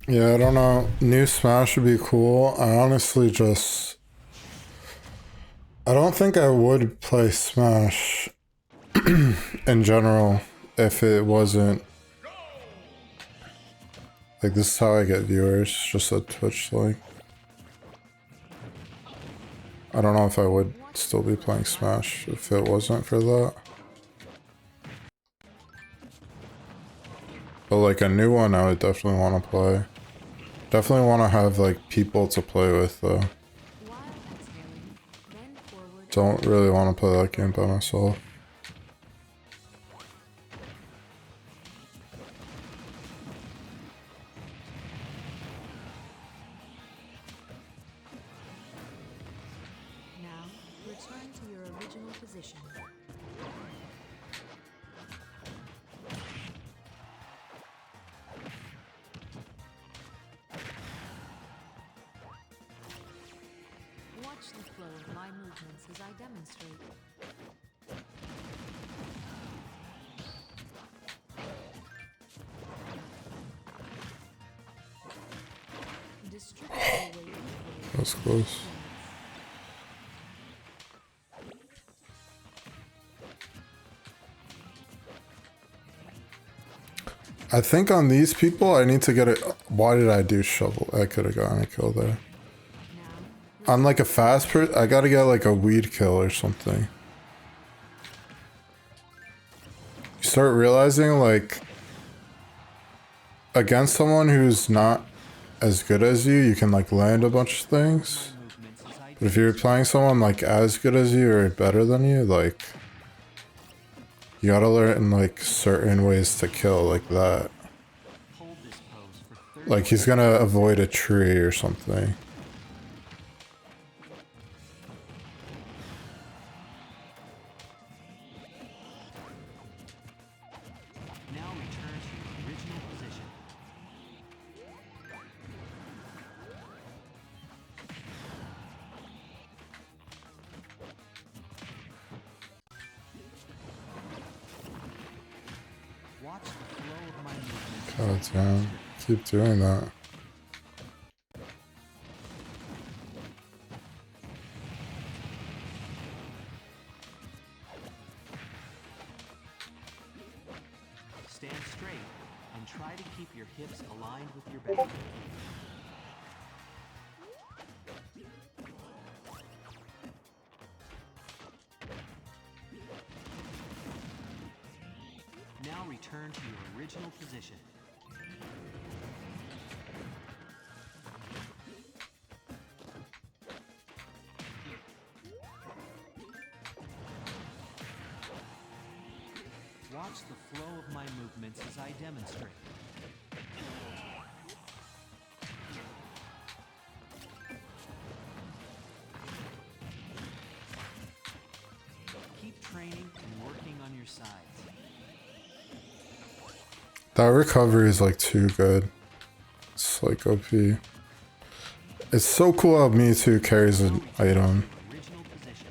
Yeah, I don't know. New Smash would be cool. I honestly just... I don't think I would play Smash in general if it wasn't... Like, this is how I get viewers, just a Twitch link. I don't know if I would still be playing Smash if it wasn't for that. But like a new one I would definitely want to play. Definitely want to have like people to play with though. Don't really want to play that game by myself. Now, return to your original position. Watch the flow of my movements as I demonstrate. Distribute your weight equally. That's close. I think on these people I need to get it. Why did I do shovel? I could have gotten a kill there. On like a fast person, I gotta get like a weed kill or something. You start realizing like against someone who's not as good as you can like land a bunch of things. But if you're playing someone like as good as you or better than you, like you gotta learn like certain ways to kill like that. Like he's gonna avoid a tree or something. Now return to your original position. Watch the flow of my movements. God damn. Keep doing that. Stand straight and try to keep your hips aligned with your back. Now return to your original position. Watch the flow of my movements as I demonstrate. Keep training and working on your sides. That recovery is like too good. It's like OP. It's so cool how Mewtwo carries an item. Original position.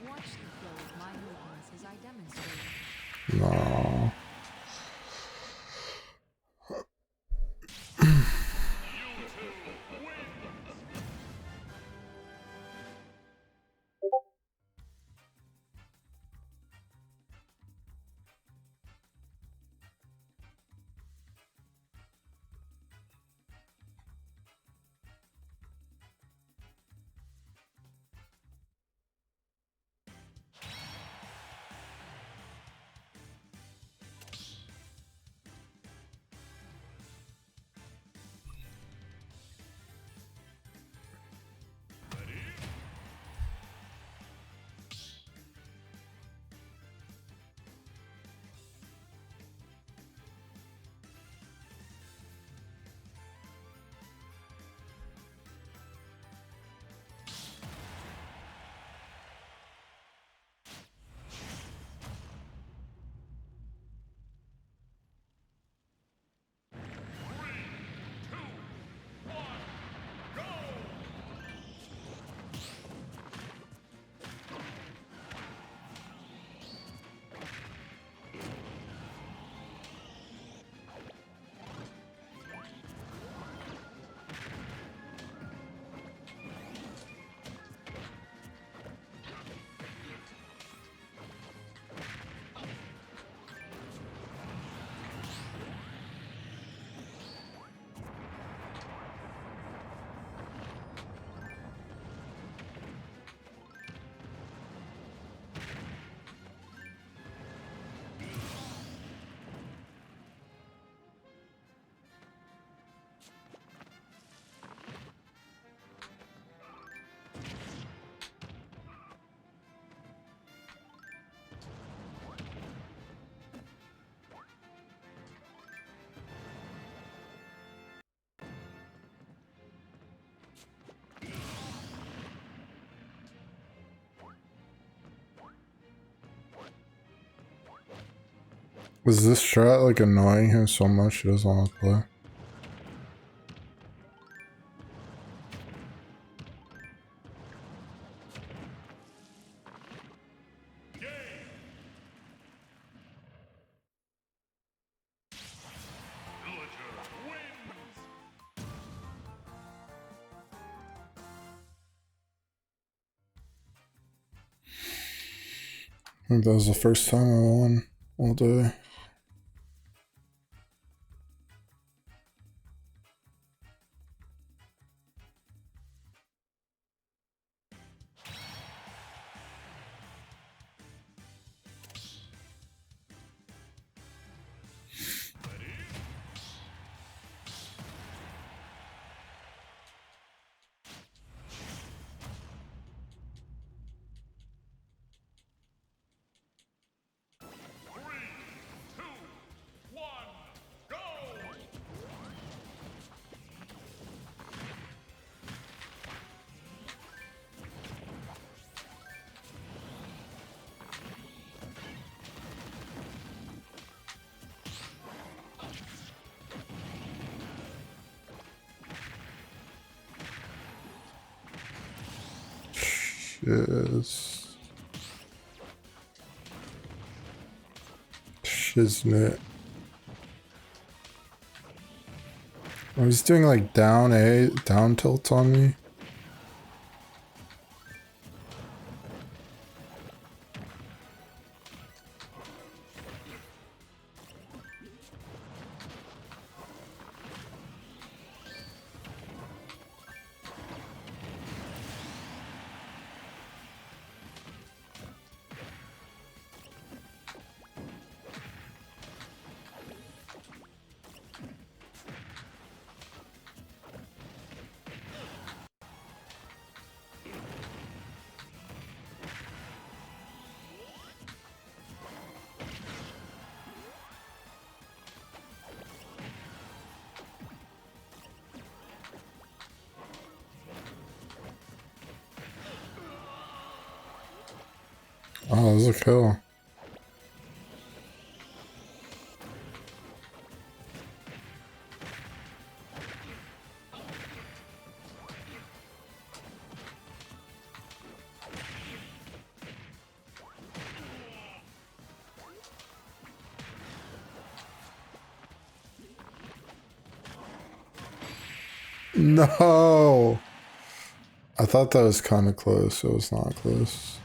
Watch the flow of my movements as I demonstrate. No. Was this strat like annoying him so much he doesn't want to play? I think that was the first time I won all day. Shiz. Shiznit. Oh, he's doing like down tilt on me. Oh, there's a kill. No! I thought that was kind of close. It was not close.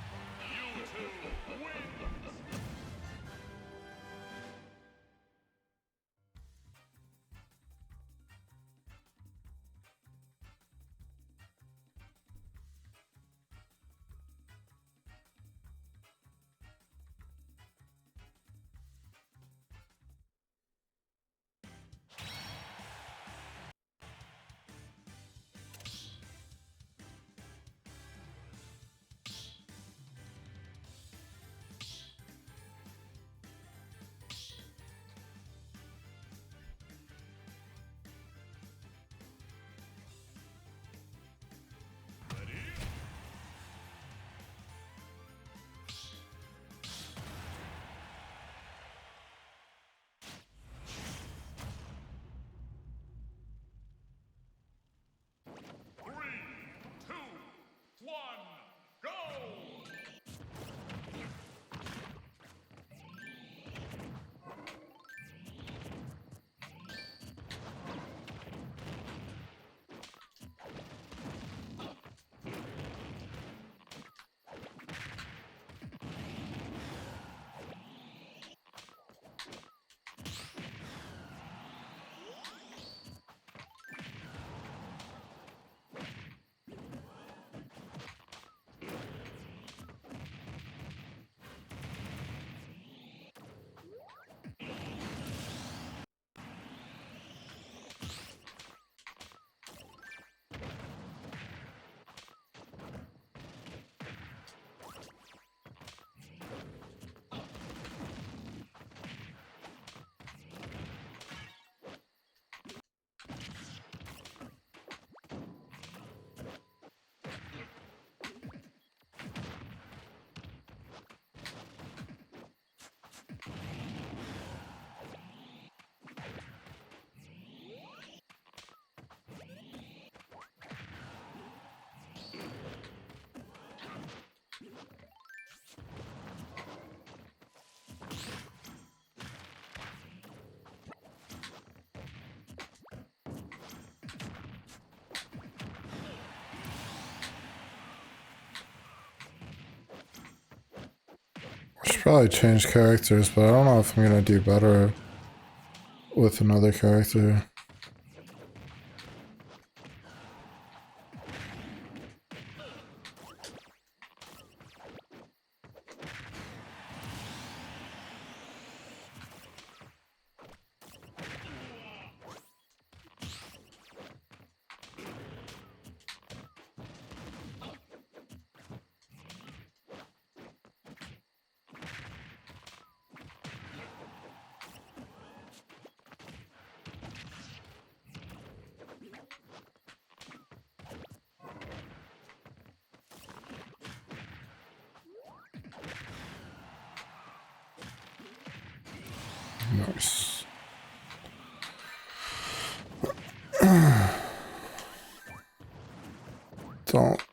I should probably change characters, but I don't know if I'm gonna do better with another character. Nice. Don't.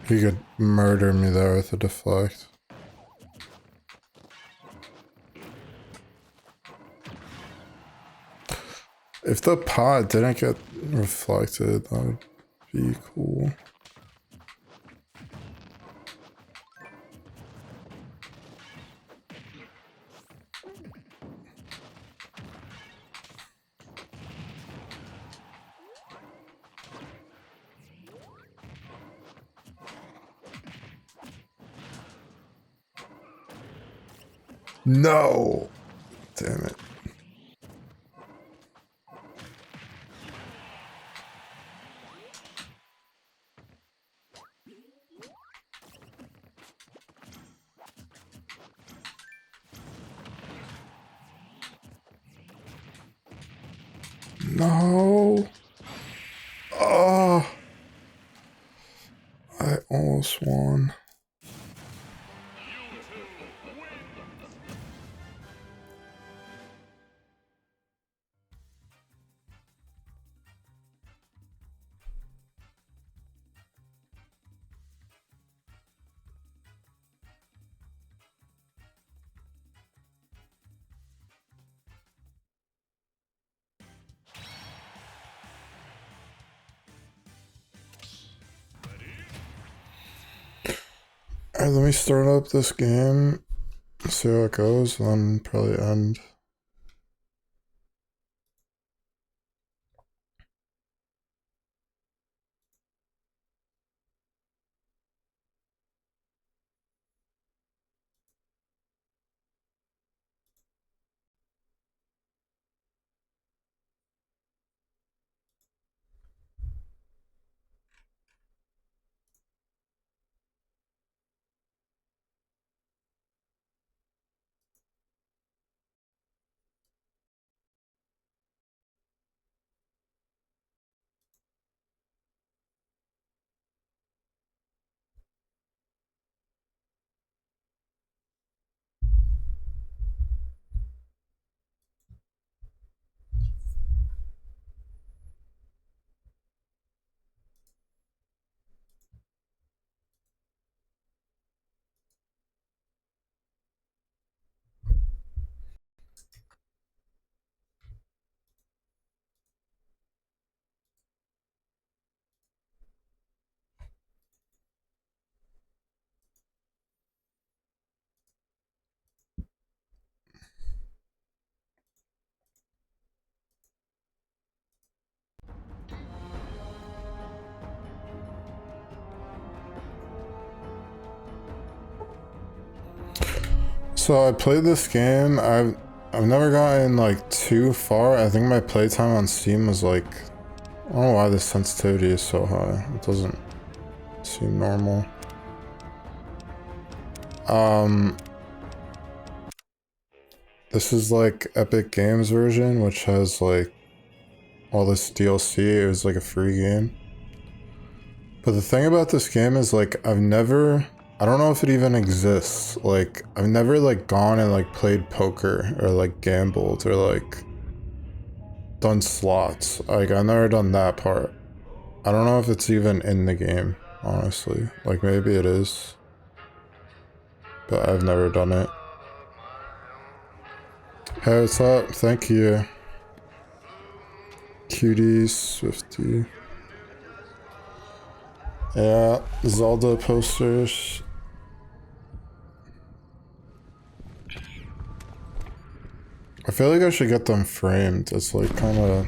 He could murder me there with a deflect. If the pot didn't get reflected, that would be cool. No! Damn it. No! Oh! I almost won. Alright, let me start up this game, see how it goes, and then probably end. So I played this game. I've never gotten like too far. I think my playtime on Steam was like, I don't know why the sensitivity is so high. It doesn't seem normal. This is like Epic Games version, which has like all this DLC. It was like a free game. But the thing about this game is like I don't know if it even exists. Like I've never like gone and like played poker or like gambled or like done slots. Like I've never done that part. I don't know if it's even in the game, honestly. Like maybe it is, but I've never done it. Hey, what's up? Thank you. Cutie Swifty. Yeah, Zelda posters. feel like I should get them framed. It's like kind of...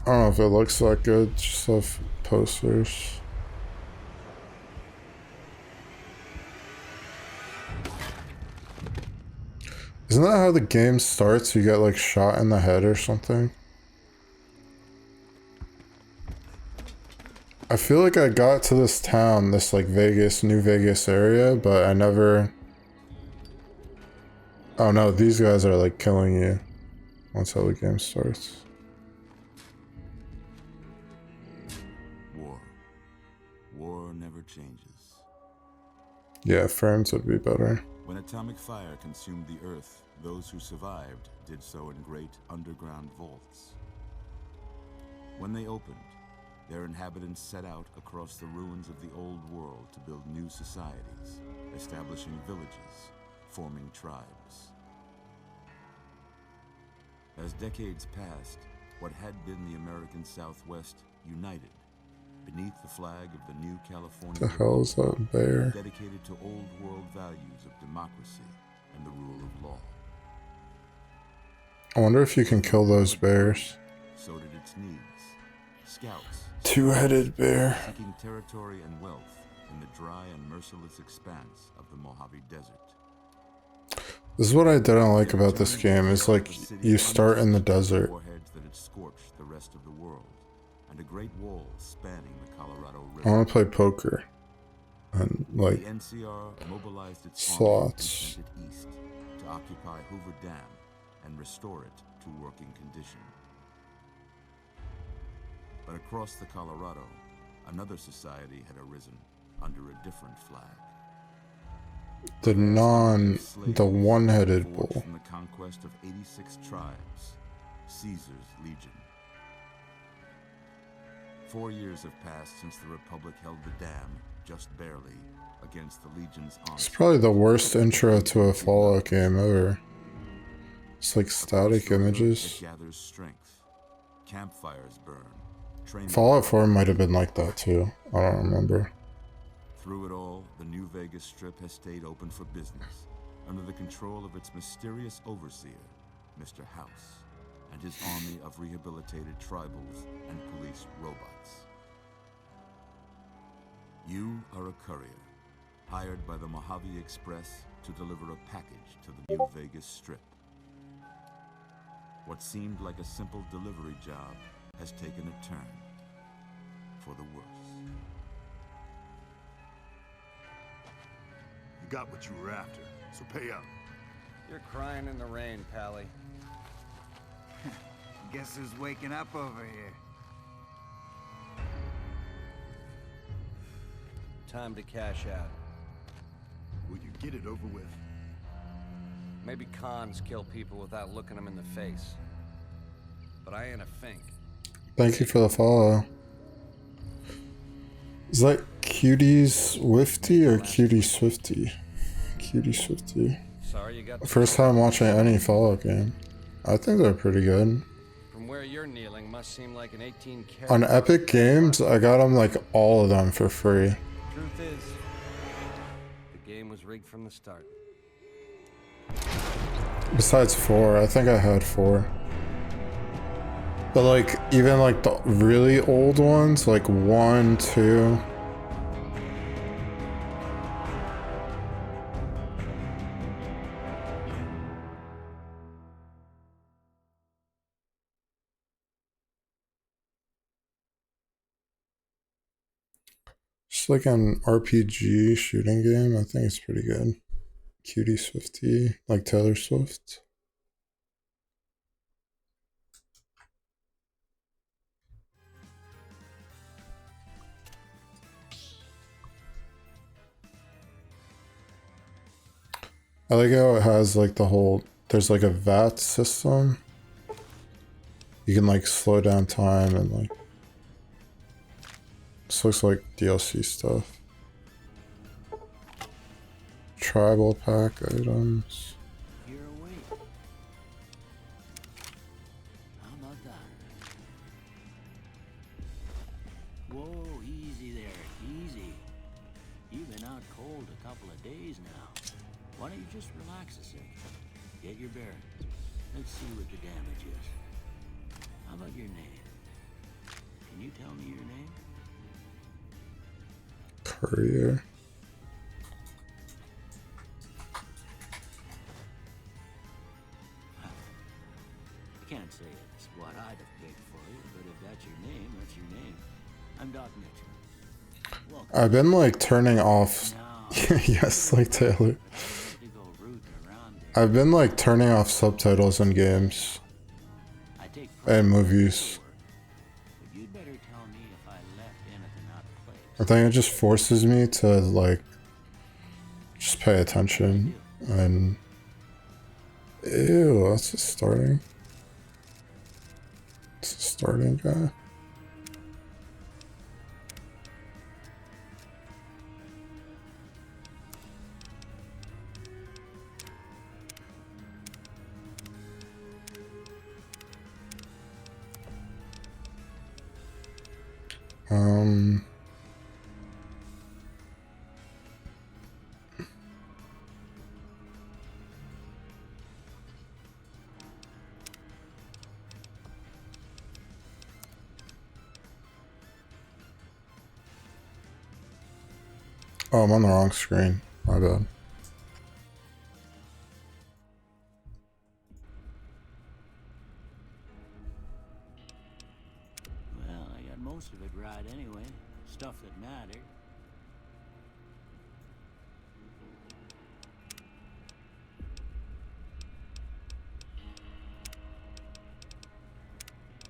I don't know if it looks that good, just have posters. Isn't that how the game starts? You get like shot in the head or something? I feel like I got to this town, this like Vegas, New Vegas area, but I never... Oh no, these guys are like killing you. That's how the game starts. War never changes. Yeah, frames would be better. When atomic fire consumed the Earth, those who survived did so in great underground vaults. When they opened, their inhabitants set out across the ruins of the old world to build new societies, establishing villages, forming tribes. As decades passed, what had been the American Southwest united beneath the flag of the new California The hell is that bear? dedicated to old world values of democracy and the rule of law. I wonder if you can kill those bears. So did its needs. Scouts, Two-headed bear. seeking territory and wealth in the dry and merciless expanse of the Mojave Desert. This is what I didn't like about this game, is like, you start in the desert. Warheads that had scorched the rest of the world, and a great wall spanning the Colorado I River. want to play poker. And like, The NCR mobilized its slots. army and sent it east to occupy Hoover Dam and restore it to working condition. But across the Colorado, another society had arisen under a different flag. the one-headed bull. From the conquest of 86 tribes, Caesar's Legion. 4 years have passed since the Republic held the dam, just barely, against the Legion's It's onslaught. probably the worst intro to a Fallout game ever. It's like static images. It gathers strength. Campfires burn. Train Fallout 4 might have been like that too. I don't remember. Through it all, the New Vegas Strip has stayed open for business, under the control of its mysterious overseer, Mr. House, and his army of rehabilitated tribals and police robots. You are a courier, hired by the Mojave Express to deliver a package to the New Vegas Strip. What seemed like a simple delivery job has taken a turn for the worse. You got what you were after, so pay up. You're crying in the rain, Pally. Guess who's waking up over here? Time to cash out. Will you get it over with? Maybe cons kill people without looking them in the face. But I ain't a fink. Thank you for the follow. Is that Cutie Swifty or Cutie Swifty? Cutie Swifty. Sorry you got First time watching any Fallout game. I think they're pretty good. From where you're kneeling must seem like an 18 karat. On Epic Games, I got them like all of them for free. Truth is, the game was rigged from the start. Besides 4, I think I had 4. But like, even like the really old ones, like 1, 2. Just like an RPG shooting game, I think it's pretty good. Cutie Swifty, like Taylor Swift. I like how it has like the whole, there's like a VAT system. You can like slow down time and like, this looks like DLC stuff. Tribal pack items. You're awake. How about that? Whoa, easy there, easy. You've been out cold a couple of days now. Why don't you just relax a sec? Get your bearings. Let's see what the damage is. How about your name? Can you tell me your name? Courier. I can't say it's what I'd have picked for you, but if that's your name, that's your name. I'm Doc Mitchell. Welcome. I've been like turning off. Yes, like Taylor. I've been like turning off subtitles in games and movies. But you'd better tell me if I left anything out of place. I think it just forces me to like just pay attention and ew, that's a starting. It's a starting guy. Oh, I'm on the wrong screen. My bad. Well, I got most of it right anyway. Stuff that mattered.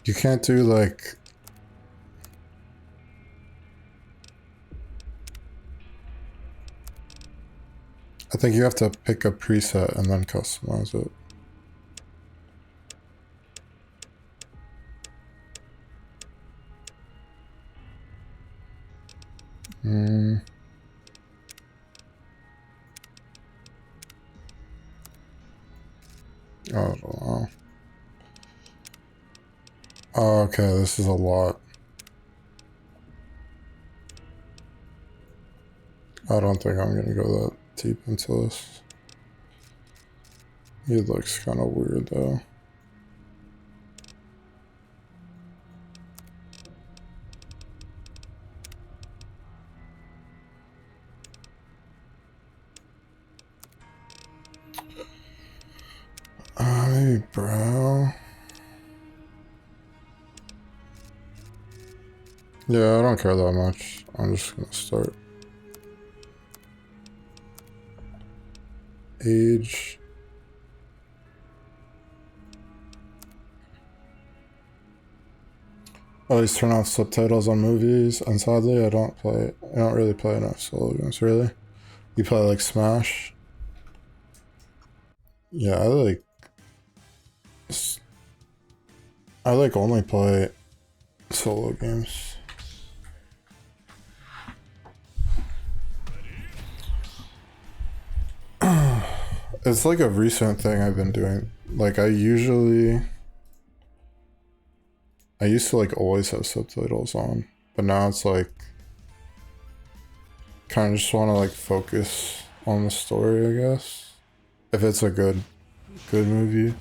You can't do like I think you have to pick a preset and then customize it. I don't know. Oh, okay, this is a lot. I don't think I'm gonna go that deep into this. It looks kind of weird though. Maybe brow. Yeah, I don't care that much. I'm just gonna start. Age. Always turn off subtitles on movies, and sadly I don't really play enough solo games, really. You play like Smash? Yeah, I like only play solo games. It's like a recent thing I've been doing. Like I used to like always have subtitles on, but now it's like kind of just want to like focus on the story, I guess. If it's a good movie.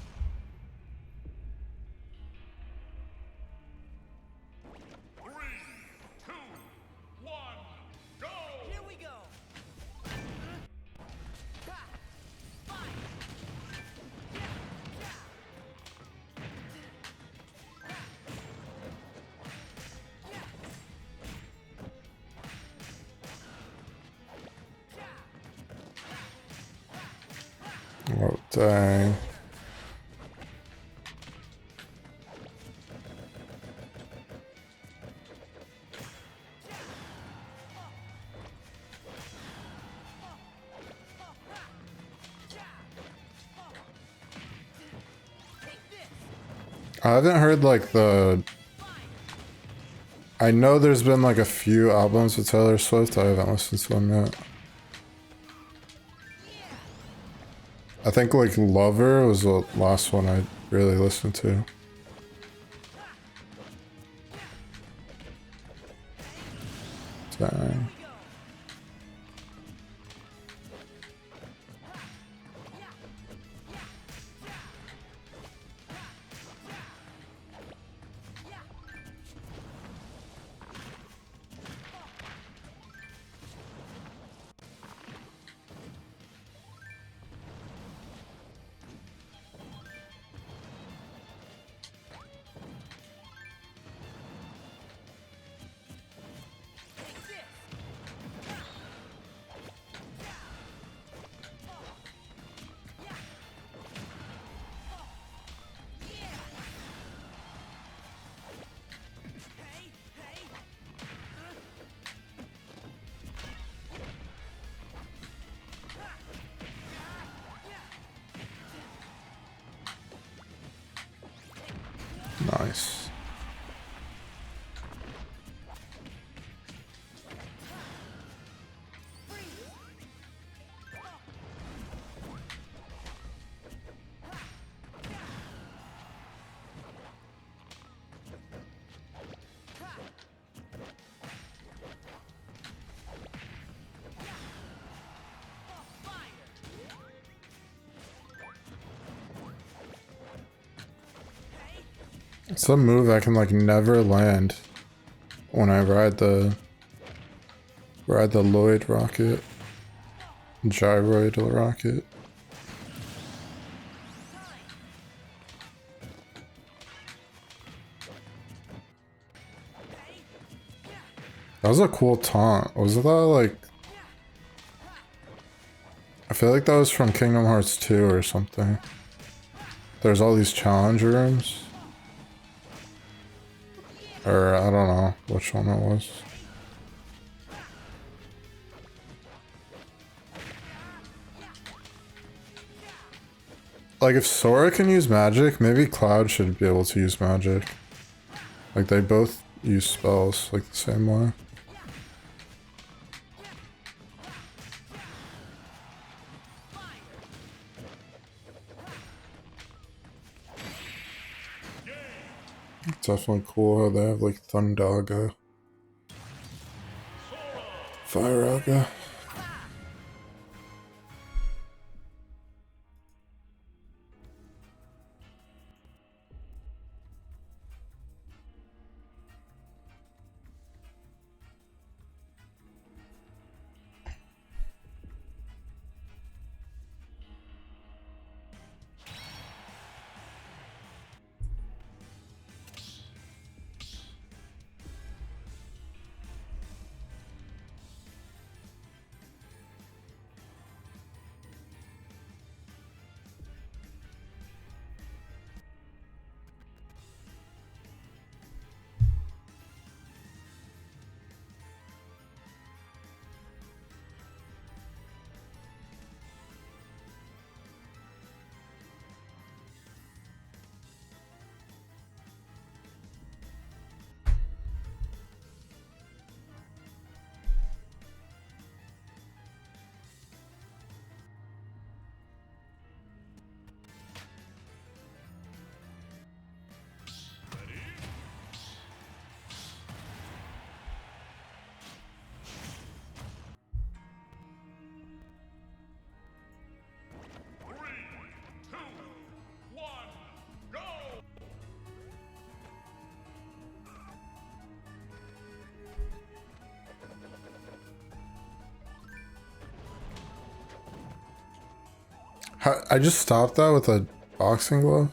Oh, dang. I haven't heard like I know there's been like a few albums with Taylor Swift. I haven't listened to them yet. I think like Lover was the last one I really listened to. Dang. Nice. It's a move I can like never land when I ride the Lloyd rocket. Gyroid rocket. That was a cool taunt. Was that like... I feel like that was from Kingdom Hearts 2 or something. There's all these challenge rooms. Or I don't know which one it was. Like if Sora can use magic, maybe Cloud should be able to use magic. Like they both use spells like the same way. It's definitely cool how they have like Thundaga, Firaga. I just stopped that with a boxing glove.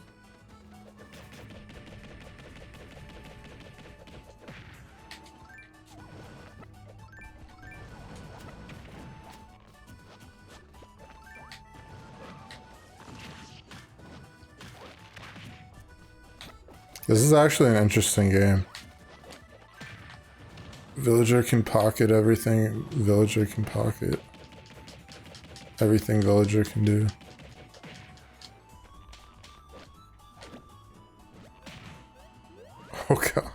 This is actually an interesting game. Villager can pocket everything Villager can pocket. Everything Villager can do. Oh god.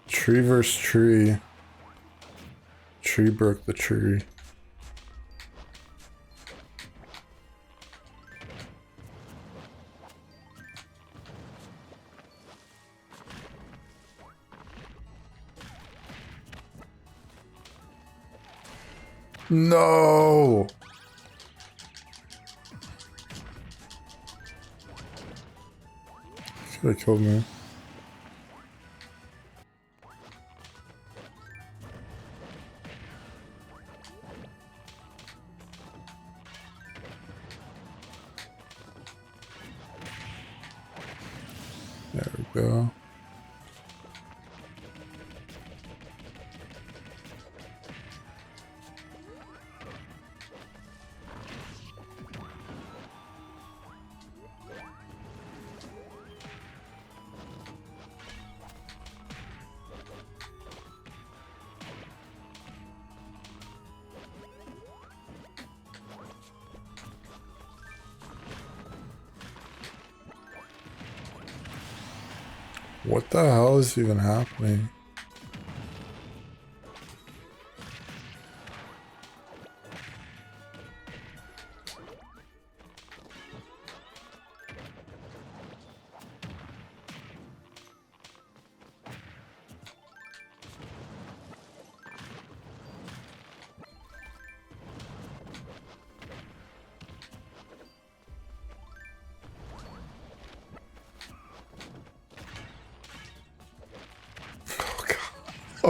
Tree versus tree. Tree broke the tree. No. Could have killed me. There we go. What the hell is even happening?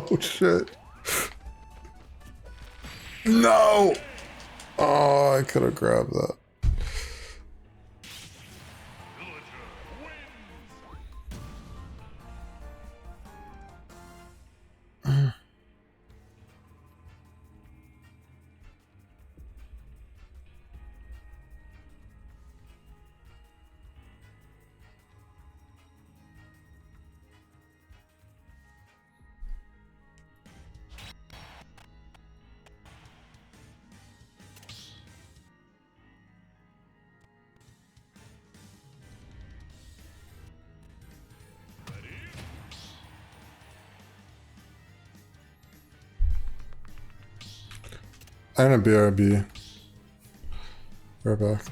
Oh shit. No! Oh, I could have grabbed that. I'm gonna BRB. Right back.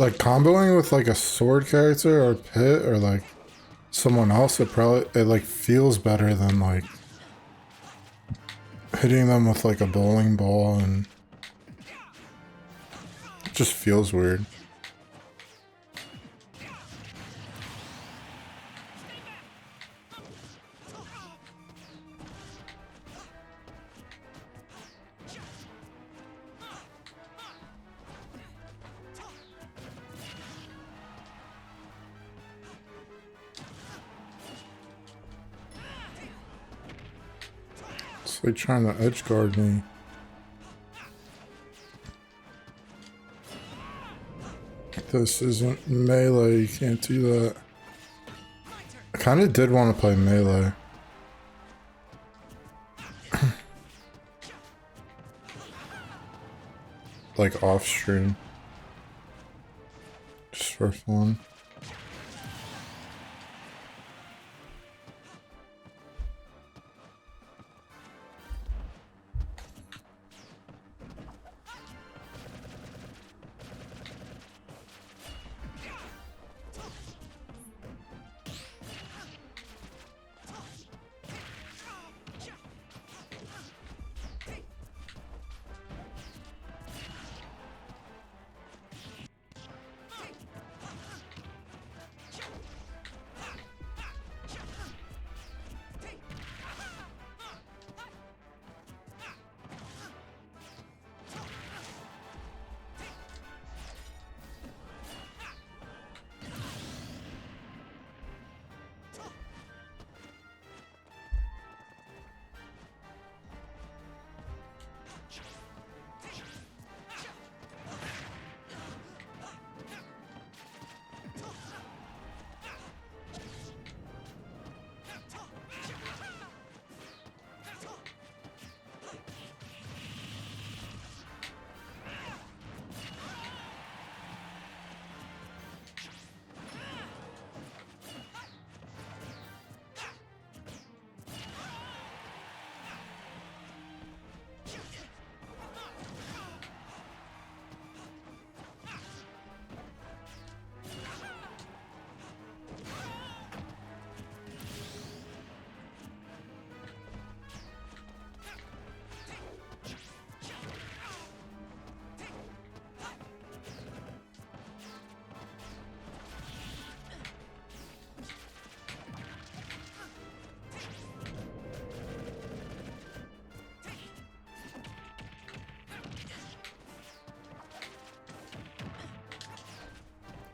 like comboing with like a sword character or Pit or like someone else, it like feels better than like hitting them with like a bowling ball, and it just feels weird. It's like trying to edge guard me. This isn't melee, you can't do that. I kind of did want to play melee. Like off stream. Just for fun.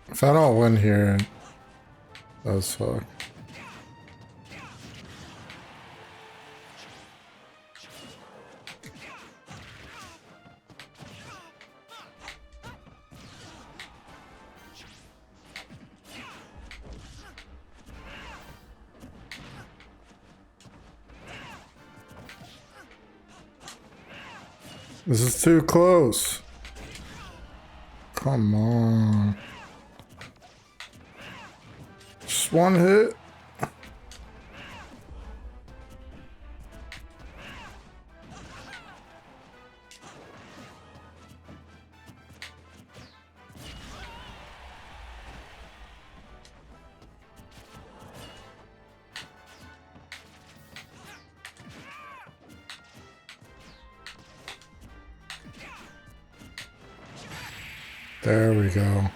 If I don't win here, that sucks. This is too close. Come on. Just one hit. There we go.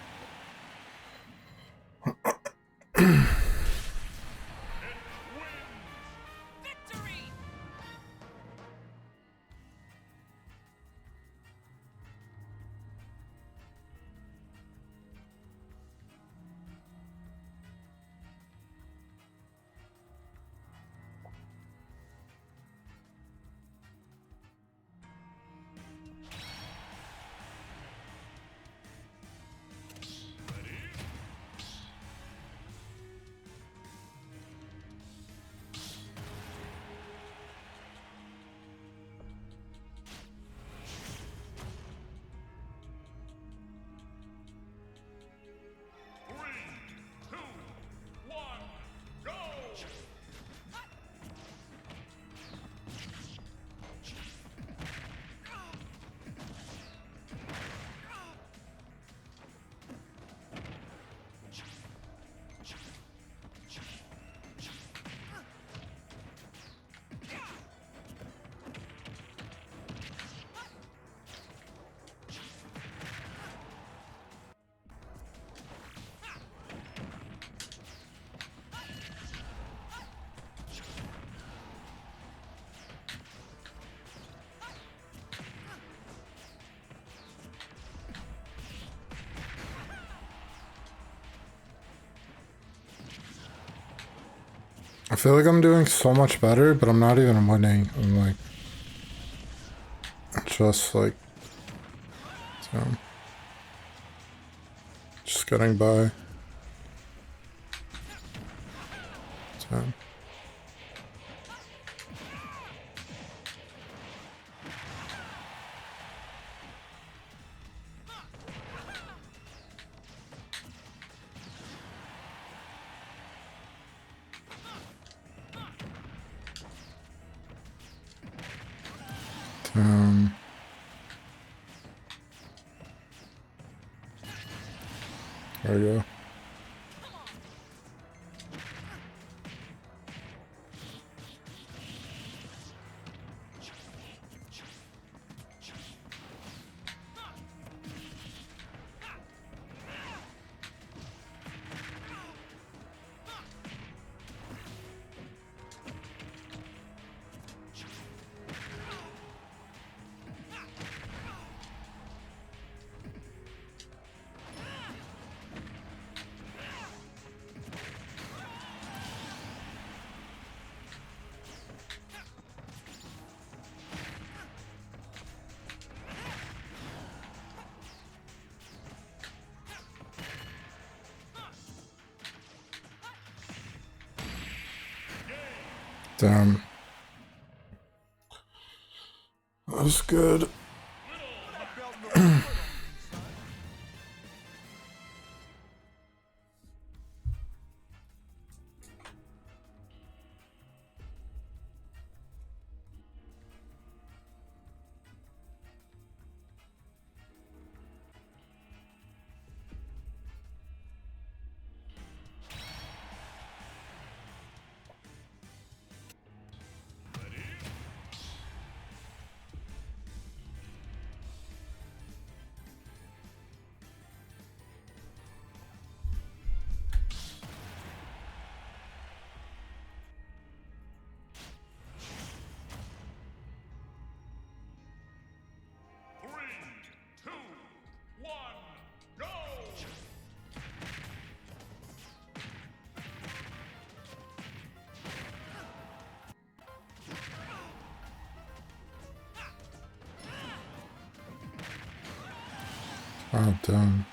I feel like I'm doing so much better, but I'm not even winning. I'm like, just like, just getting by. Damn. There we go. Damn. That was good. Oh, damn.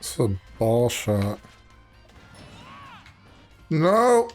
It's a ball shot. No!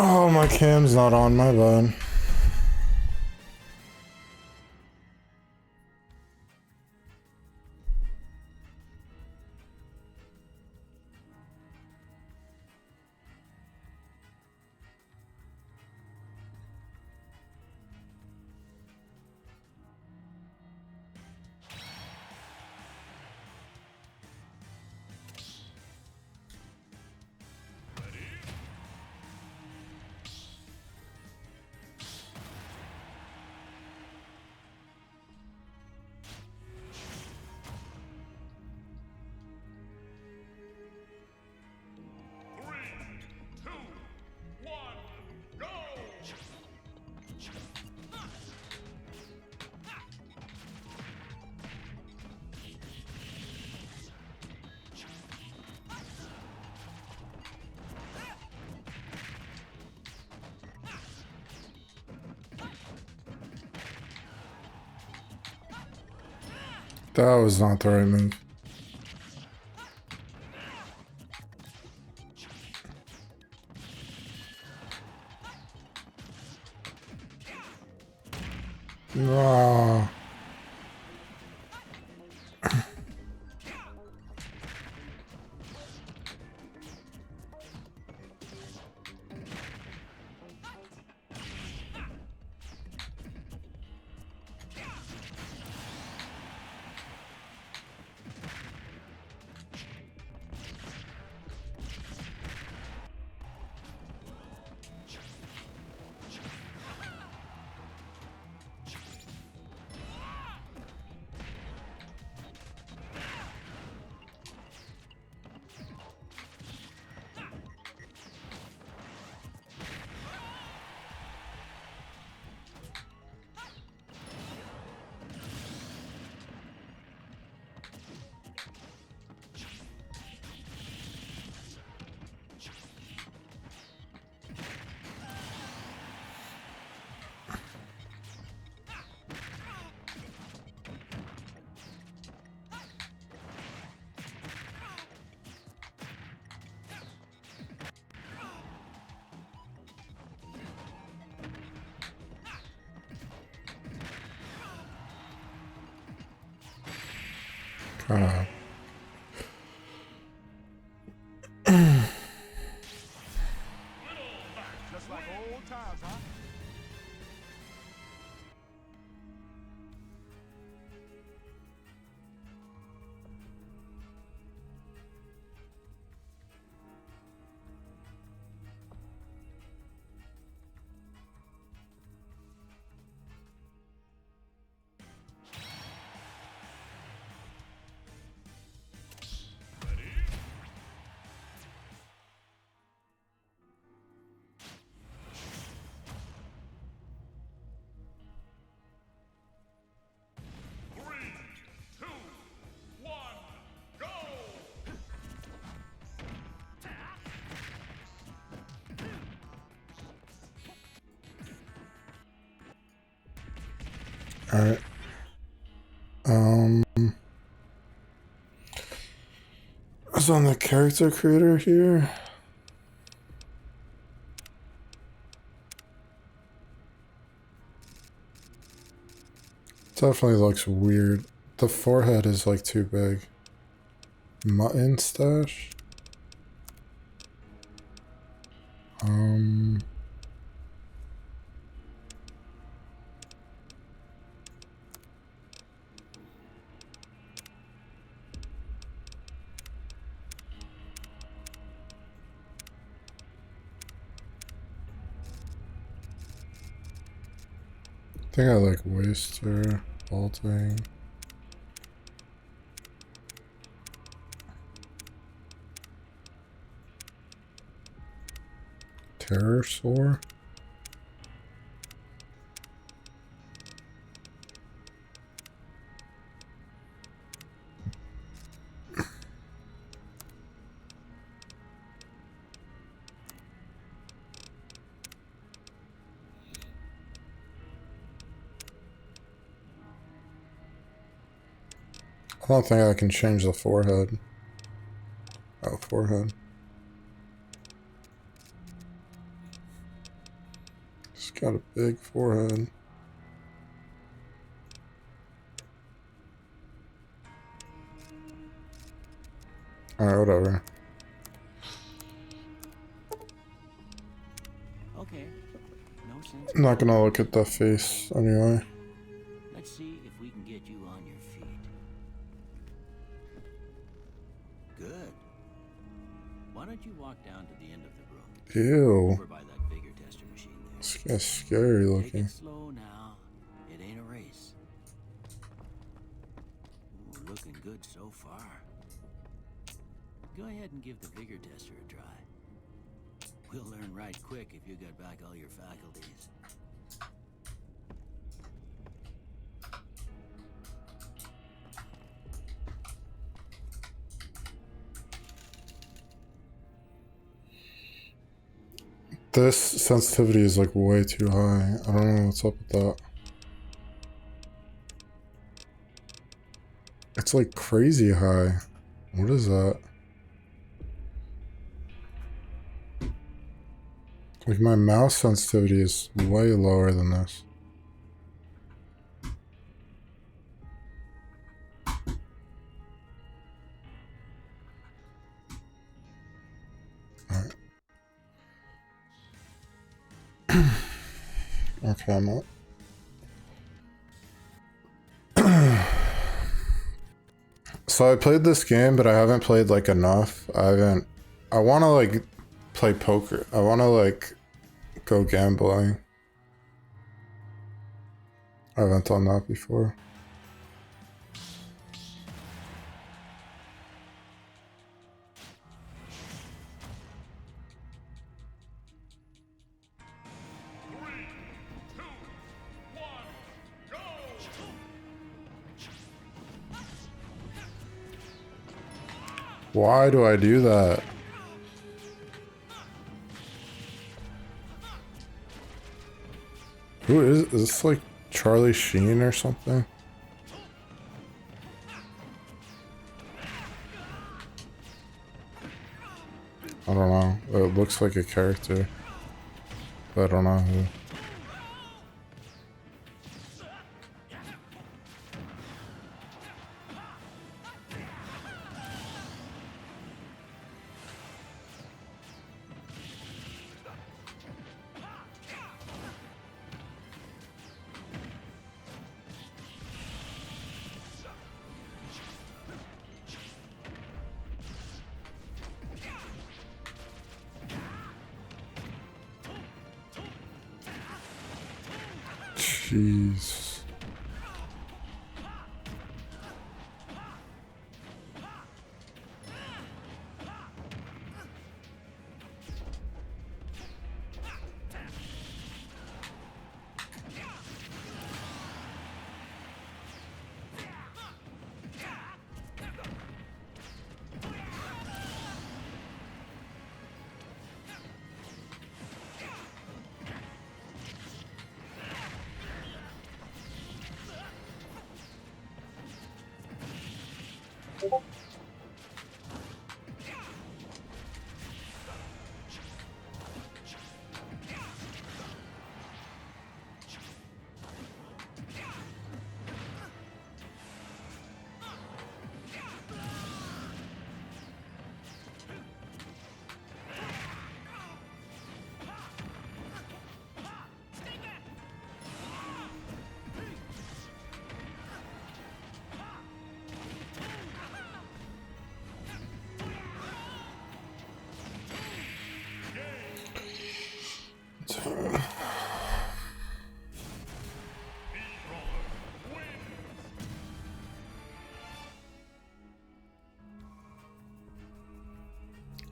Oh, my cam's not on, my bad. That was not the right move. No. Just like old times, huh? Alright. It's on the character creator here. Definitely looks weird. The forehead is like too big. Mutton stash? I think I like Waster, Vaulting. Terrorsaur? I don't think I can change the forehead. Oh, forehead. It's got a big forehead. Alright, whatever. Okay. No sense. I'm not gonna look at the face anyway. Let's see if we can get you on your feet. Good. Why don't you walk down to the end of the room? Ew. Over by that vigor tester machine there. This guy's scary Take looking. it slow now. It ain't a race. Ooh, looking good so far. Go ahead and give the vigor tester a try. We'll learn right quick if you got back all your faculties. This sensitivity is like way too high. I don't know what's up with that. It's like crazy high. What is that? Like my mouse sensitivity is way lower than this. Alright. Okay, I'm up. So I played this game, but I haven't played like enough. I want to like play poker. I want to like go gambling. I haven't done that before. Why do I do that? Who is this? Like Charlie Sheen or something? I don't know. It looks like a character, but I don't know who. Jeez.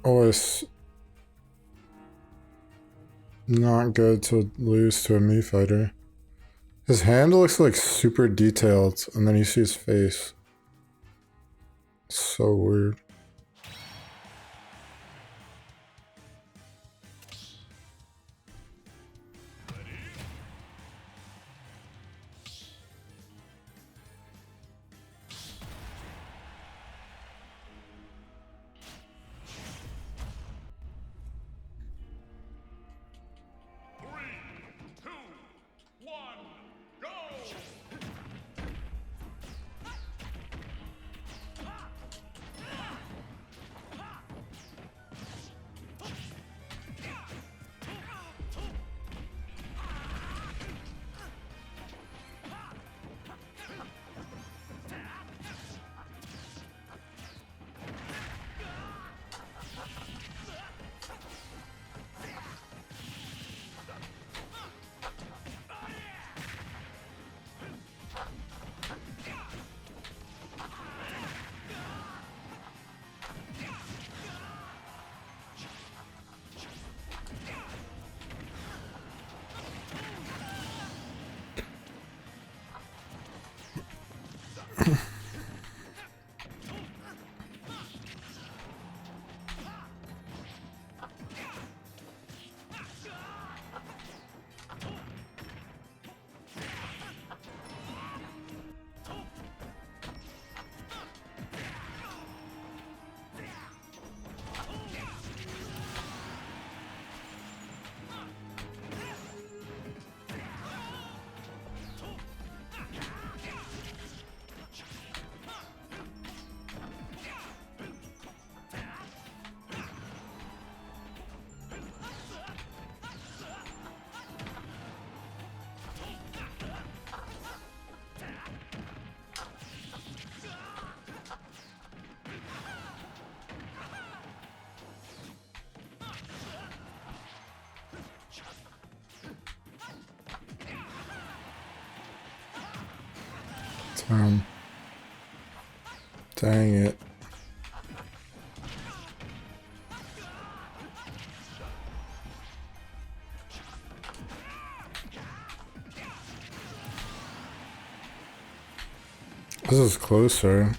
Always not good to lose to a Mii fighter. His hand looks like super detailed, and then you see his face. So weird. Dang it. This is closer.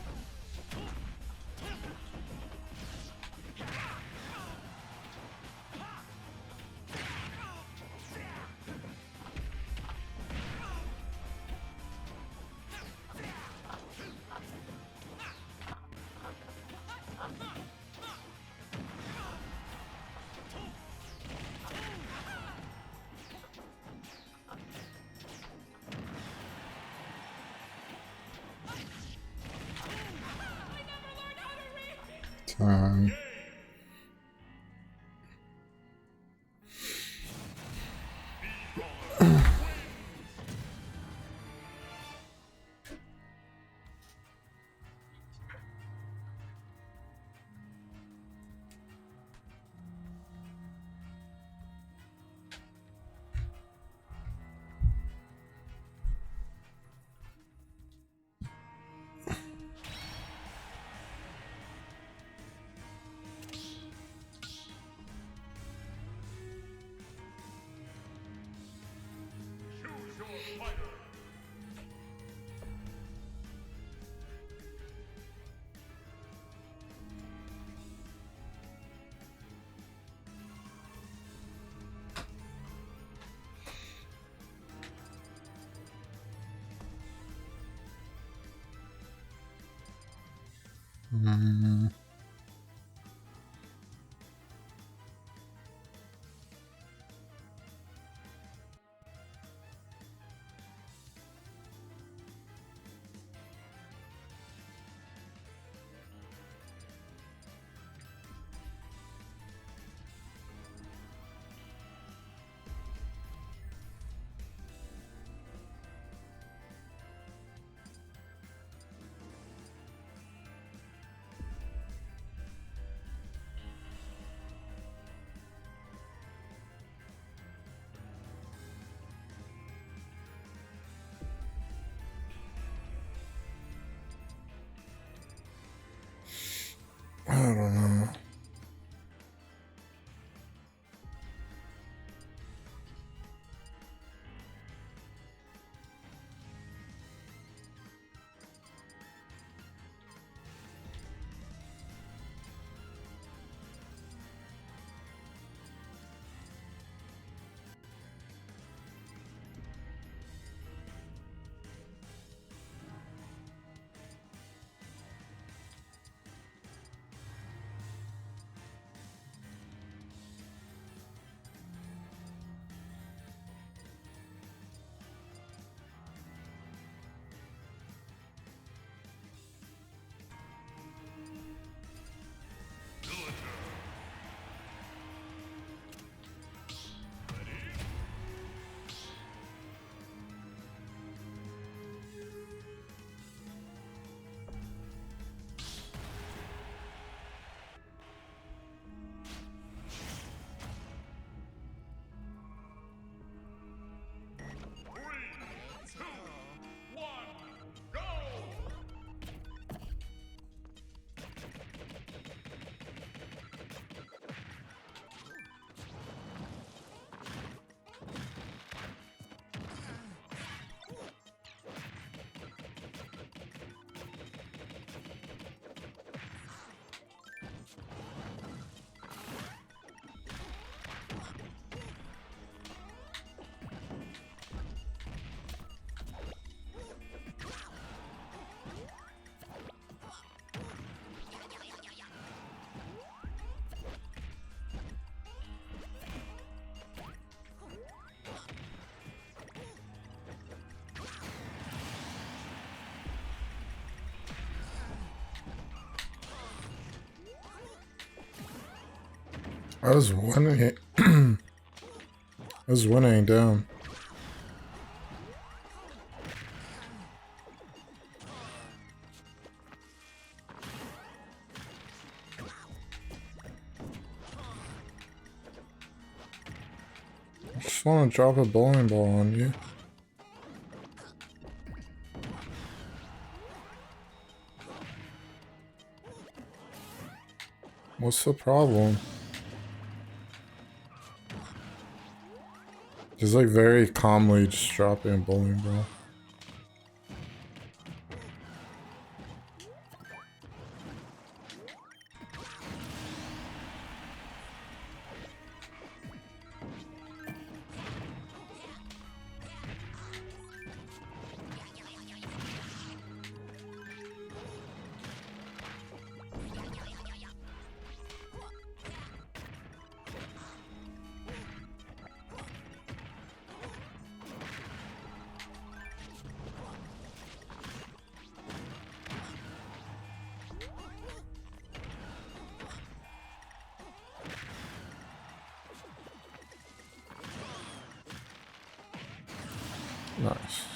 Time. I don't know. I was winning. I was winning down. I just want to drop a bowling ball on you. What's the problem? He's like very calmly just dropping and bowling, bro. Nice.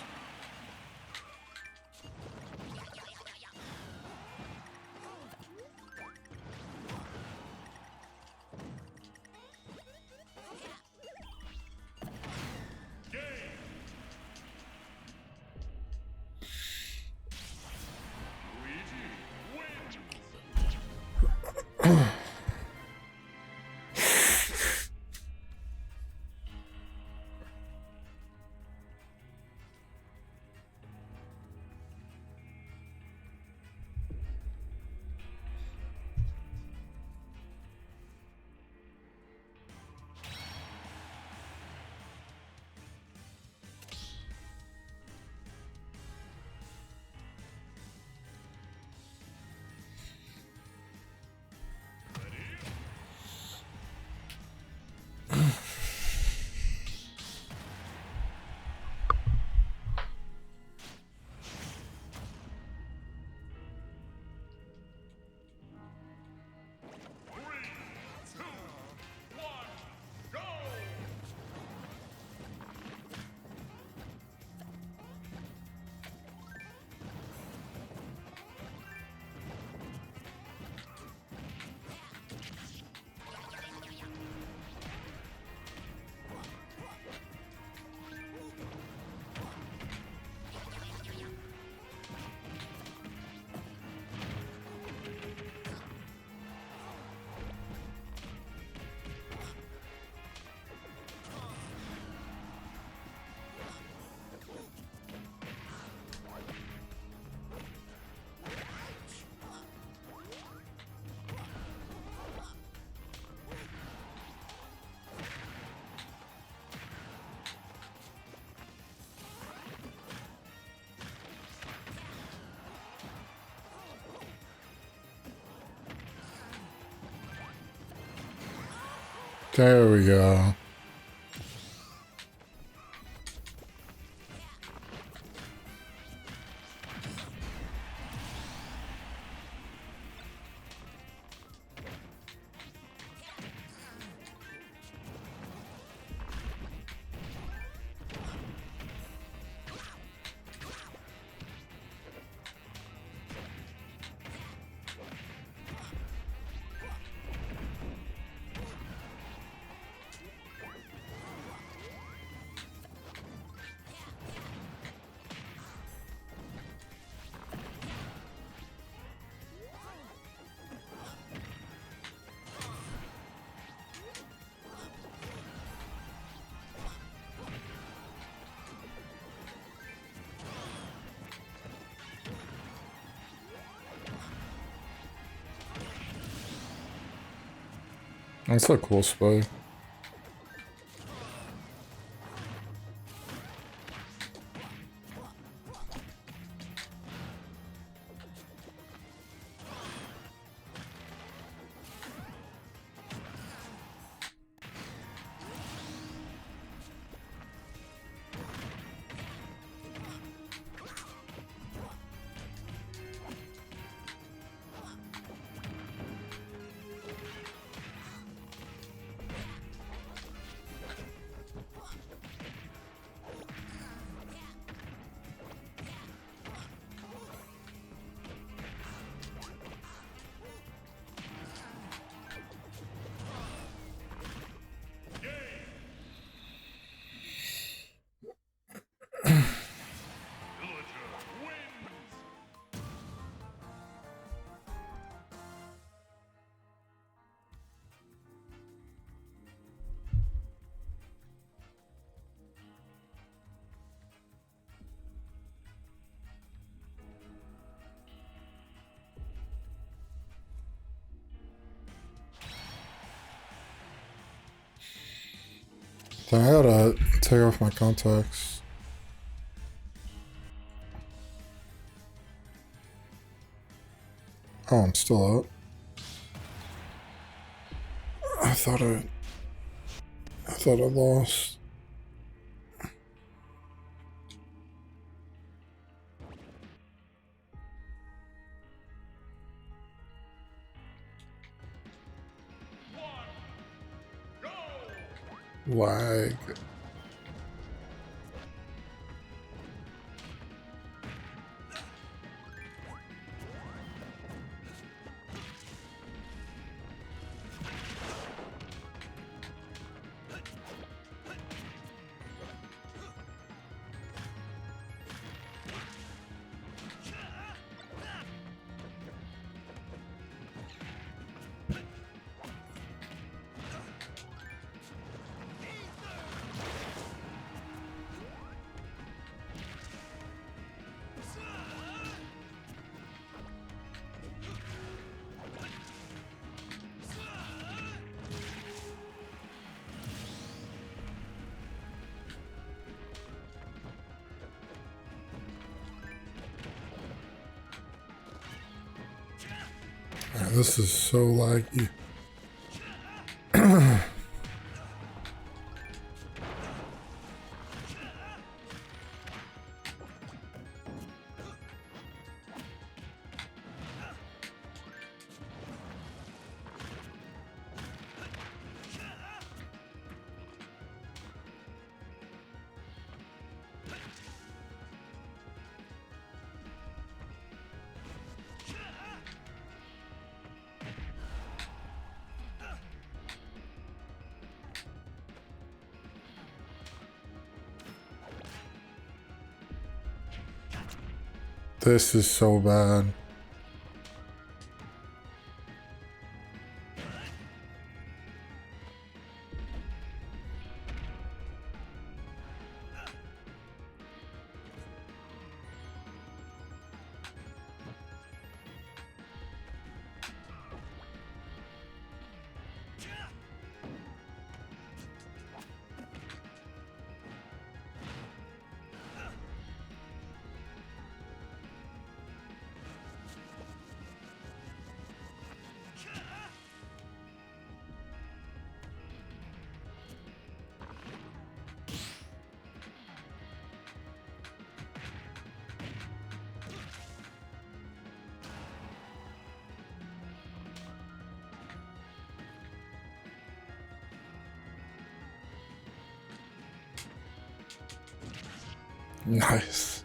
There we go. That's a cool spot. Then I gotta take off my contacts. Oh, I'm still up. I thought I lost. Lag. Man, this is so laggy. This is so bad. Nice.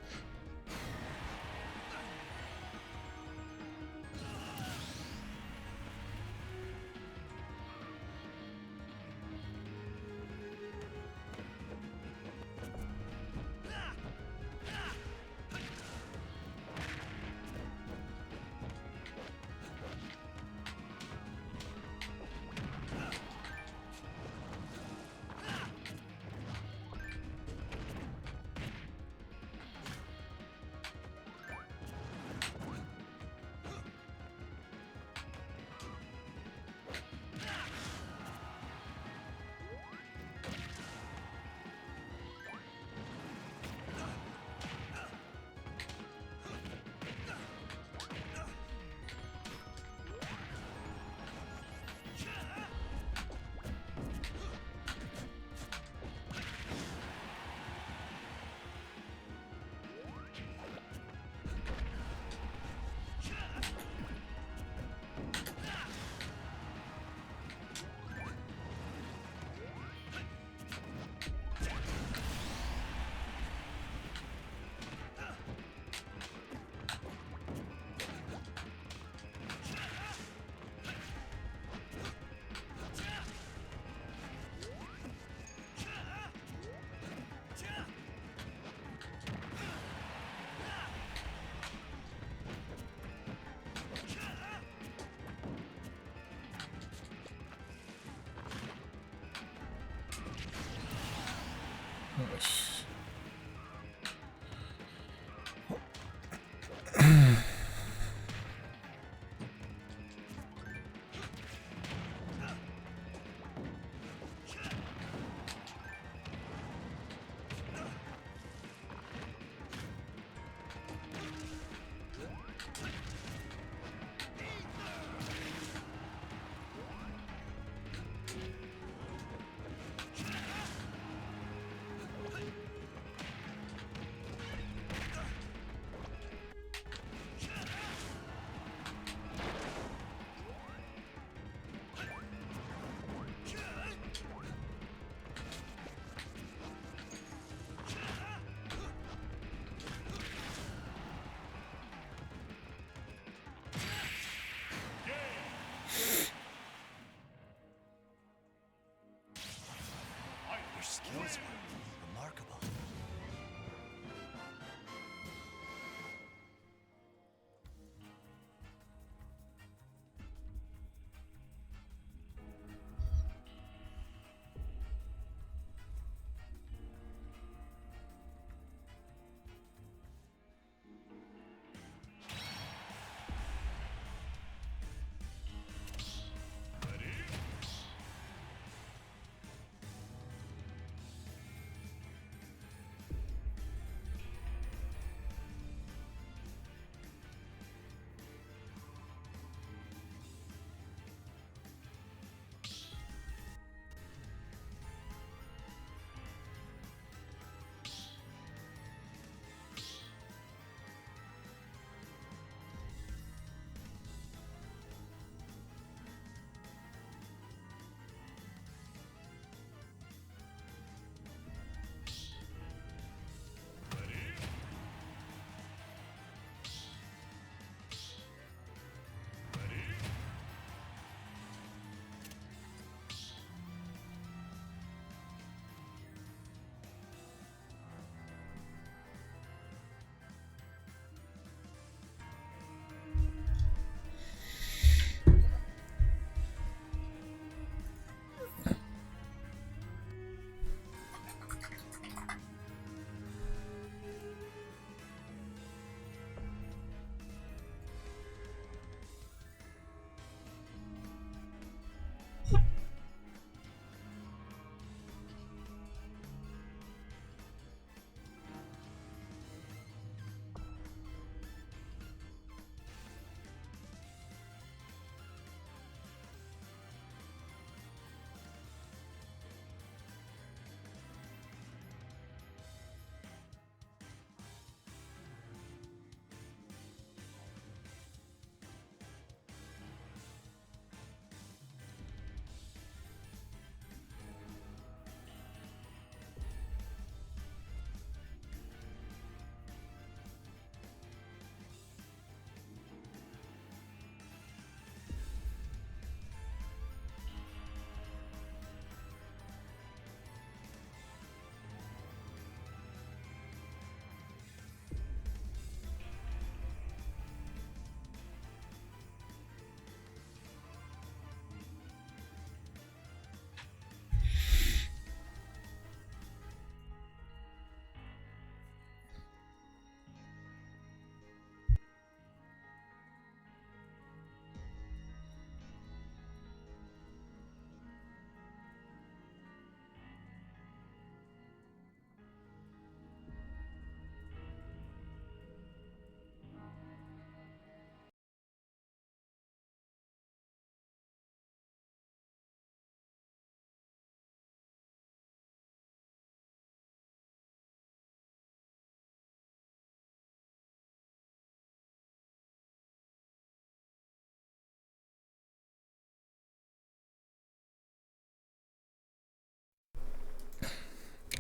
skills were remarkable.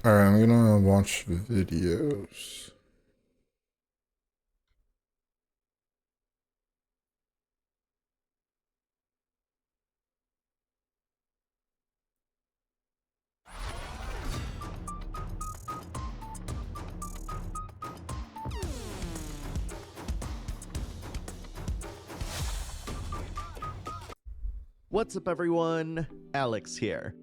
Alright, I'm gonna watch videos. What's up everyone, Alex here.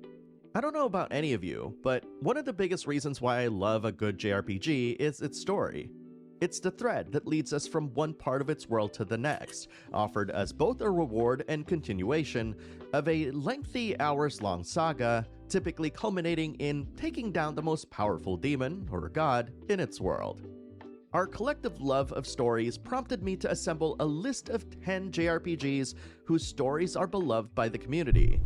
I don't know about any of you, but one of the biggest reasons why I love a good JRPG is its story. It's the thread that leads us from one part of its world to the next, offered as both a reward and continuation of a lengthy hours-long saga, typically culminating in taking down the most powerful demon, or god, in its world. Our collective love of stories prompted me to assemble a list of 10 JRPGs whose stories are beloved by the community.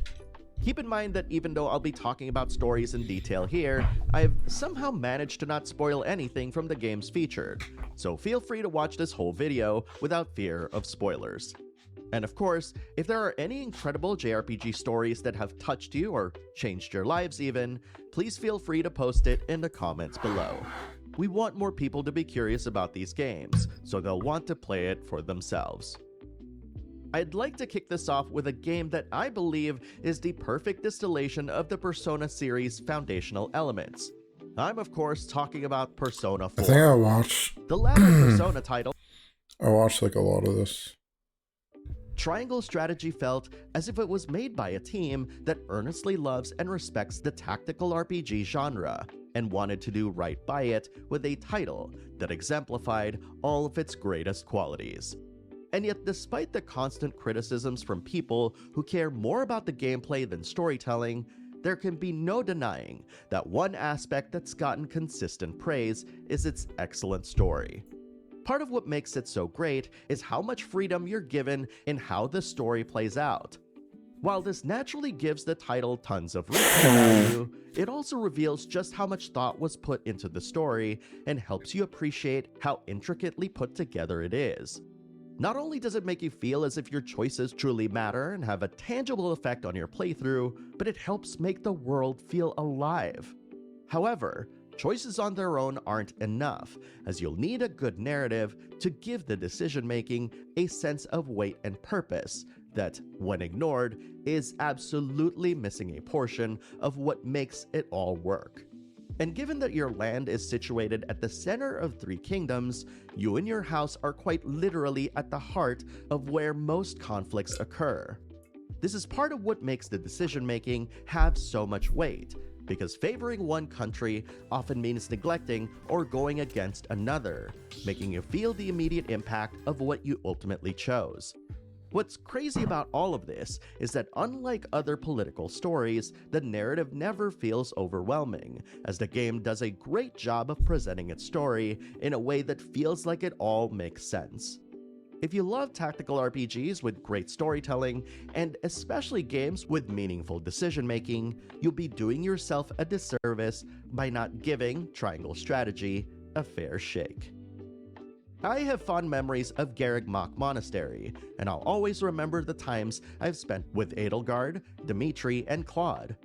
Keep in mind that even though I'll be talking about stories in detail here, I've somehow managed to not spoil anything from the games featured, so feel free to watch this whole video without fear of spoilers. And of course, if there are any incredible JRPG stories that have touched you or changed your lives even, please feel free to post it in the comments below. We want more people to be curious about these games, so they'll want to play it for themselves. I'd like to kick this off with a game that I believe is the perfect distillation of the Persona series' foundational elements. I'm of course talking about Persona 4. I think I watched the latter Persona title. I watched like a lot of this. Triangle Strategy felt as if it was made by a team that earnestly loves and respects the tactical RPG genre, and wanted to do right by it with a title that exemplified all of its greatest qualities. And yet, despite the constant criticisms from people who care more about the gameplay than storytelling, there can be no denying that one aspect that's gotten consistent praise is its excellent story. Part of what makes it so great is how much freedom you're given in how the story plays out. While this naturally gives the title tons of replay value, it also reveals just how much thought was put into the story and helps you appreciate how intricately put together it is. Not only does it make you feel as if your choices truly matter and have a tangible effect on your playthrough, but it helps make the world feel alive. However, choices on their own aren't enough, as you'll need a good narrative to give the decision-making a sense of weight and purpose that, when ignored, is absolutely missing a portion of what makes it all work. And given that your land is situated at the center of 3 kingdoms, you and your house are quite literally at the heart of where most conflicts occur. This is part of what makes the decision-making have so much weight, because favoring one country often means neglecting or going against another, making you feel the immediate impact of what you ultimately chose. What's crazy about all of this is that unlike other political stories, the narrative never feels overwhelming, as the game does a great job of presenting its story in a way that feels like it all makes sense. If you love tactical RPGs with great storytelling, and especially games with meaningful decision-making, you'll be doing yourself a disservice by not giving Triangle Strategy a fair shake. I have fond memories of Garreg Mach Monastery, and I'll always remember the times I've spent with Edelgard, Dimitri, and Claude.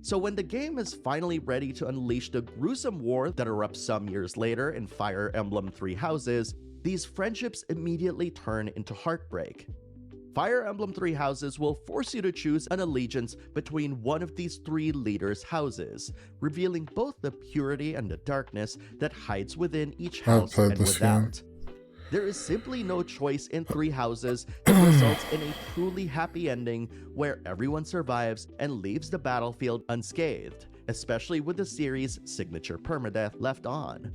So when the game is finally ready to unleash the gruesome war that erupts some years later in Fire Emblem Three Houses, these friendships immediately turn into heartbreak. Fire Emblem Three Houses will force you to choose an allegiance between one of these 3 leaders' houses, revealing both the purity and the darkness that hides within each house and without. There is simply no choice in Three Houses that results in a truly happy ending where everyone survives and leaves the battlefield unscathed, especially with the series' signature permadeath left on.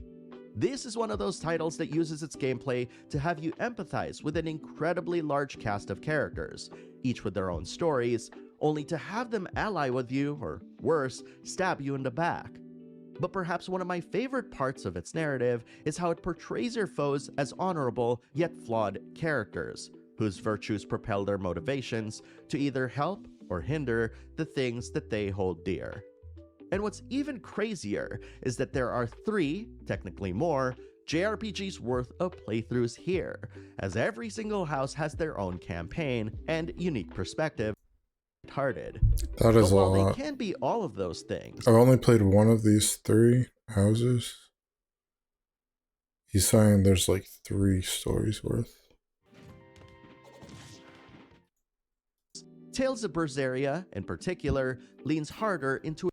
This is one of those titles that uses its gameplay to have you empathize with an incredibly large cast of characters, each with their own stories, only to have them ally with you, or worse, stab you in the back. But perhaps one of my favorite parts of its narrative is how it portrays your foes as honorable yet flawed characters, whose virtues propel their motivations to either help or hinder the things that they hold dear. And what's even crazier is that there are 3, technically more, JRPGs worth of playthroughs here, as every single house has their own campaign and unique perspective. Hearted. That is but a while lot. they can be all of those things, I've only played one of these 3 houses. He's saying there's like 3 stories worth. Tales of Berseria, in particular, leans harder into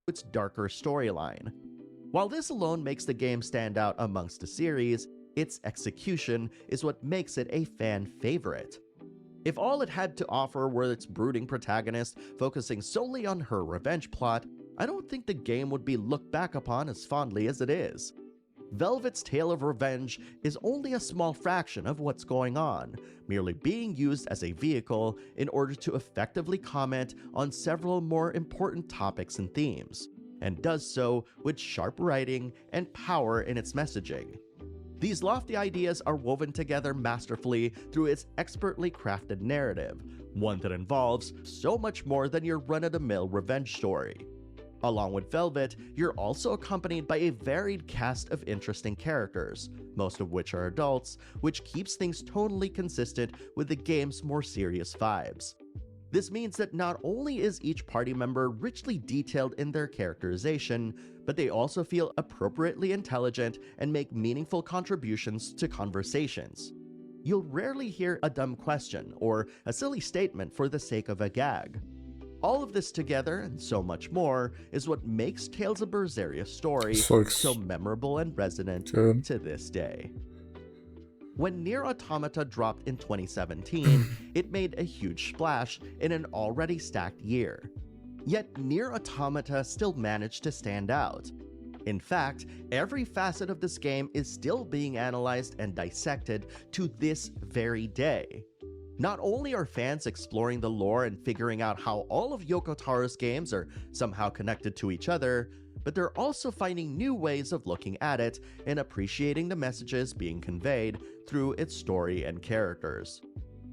its darker storyline. While this alone makes the game stand out amongst the series, its execution is what makes it a fan favorite. If all it had to offer were its brooding protagonist focusing solely on her revenge plot, I don't think the game would be looked back upon as fondly as it is. Velvet's tale of revenge is only a small fraction of what's going on, merely being used as a vehicle in order to effectively comment on several more important topics and themes, and does so with sharp writing and power in its messaging. These lofty ideas are woven together masterfully through its expertly crafted narrative, one that involves so much more than your run-of-the-mill revenge story. Along with Velvet, you're also accompanied by a varied cast of interesting characters, most of which are adults, which keeps things tonally consistent with the game's more serious vibes. This means that not only is each party member richly detailed in their characterization, but they also feel appropriately intelligent and make meaningful contributions to conversations. you'll rarely hear a dumb question or a silly statement for the sake of a gag. All of this together and so much more is what makes Tales of Berseria story so memorable and resonant to this day. When Nier Automata dropped in 2017, it made a huge splash in an already stacked year. Yet Nier Automata still managed to stand out. In fact, every facet of this game is still being analyzed and dissected to this very day. Not only are fans exploring the lore and figuring out how all of Yoko Taro's games are somehow connected to each other, but they're also finding new ways of looking at it and appreciating the messages being conveyed through its story and characters.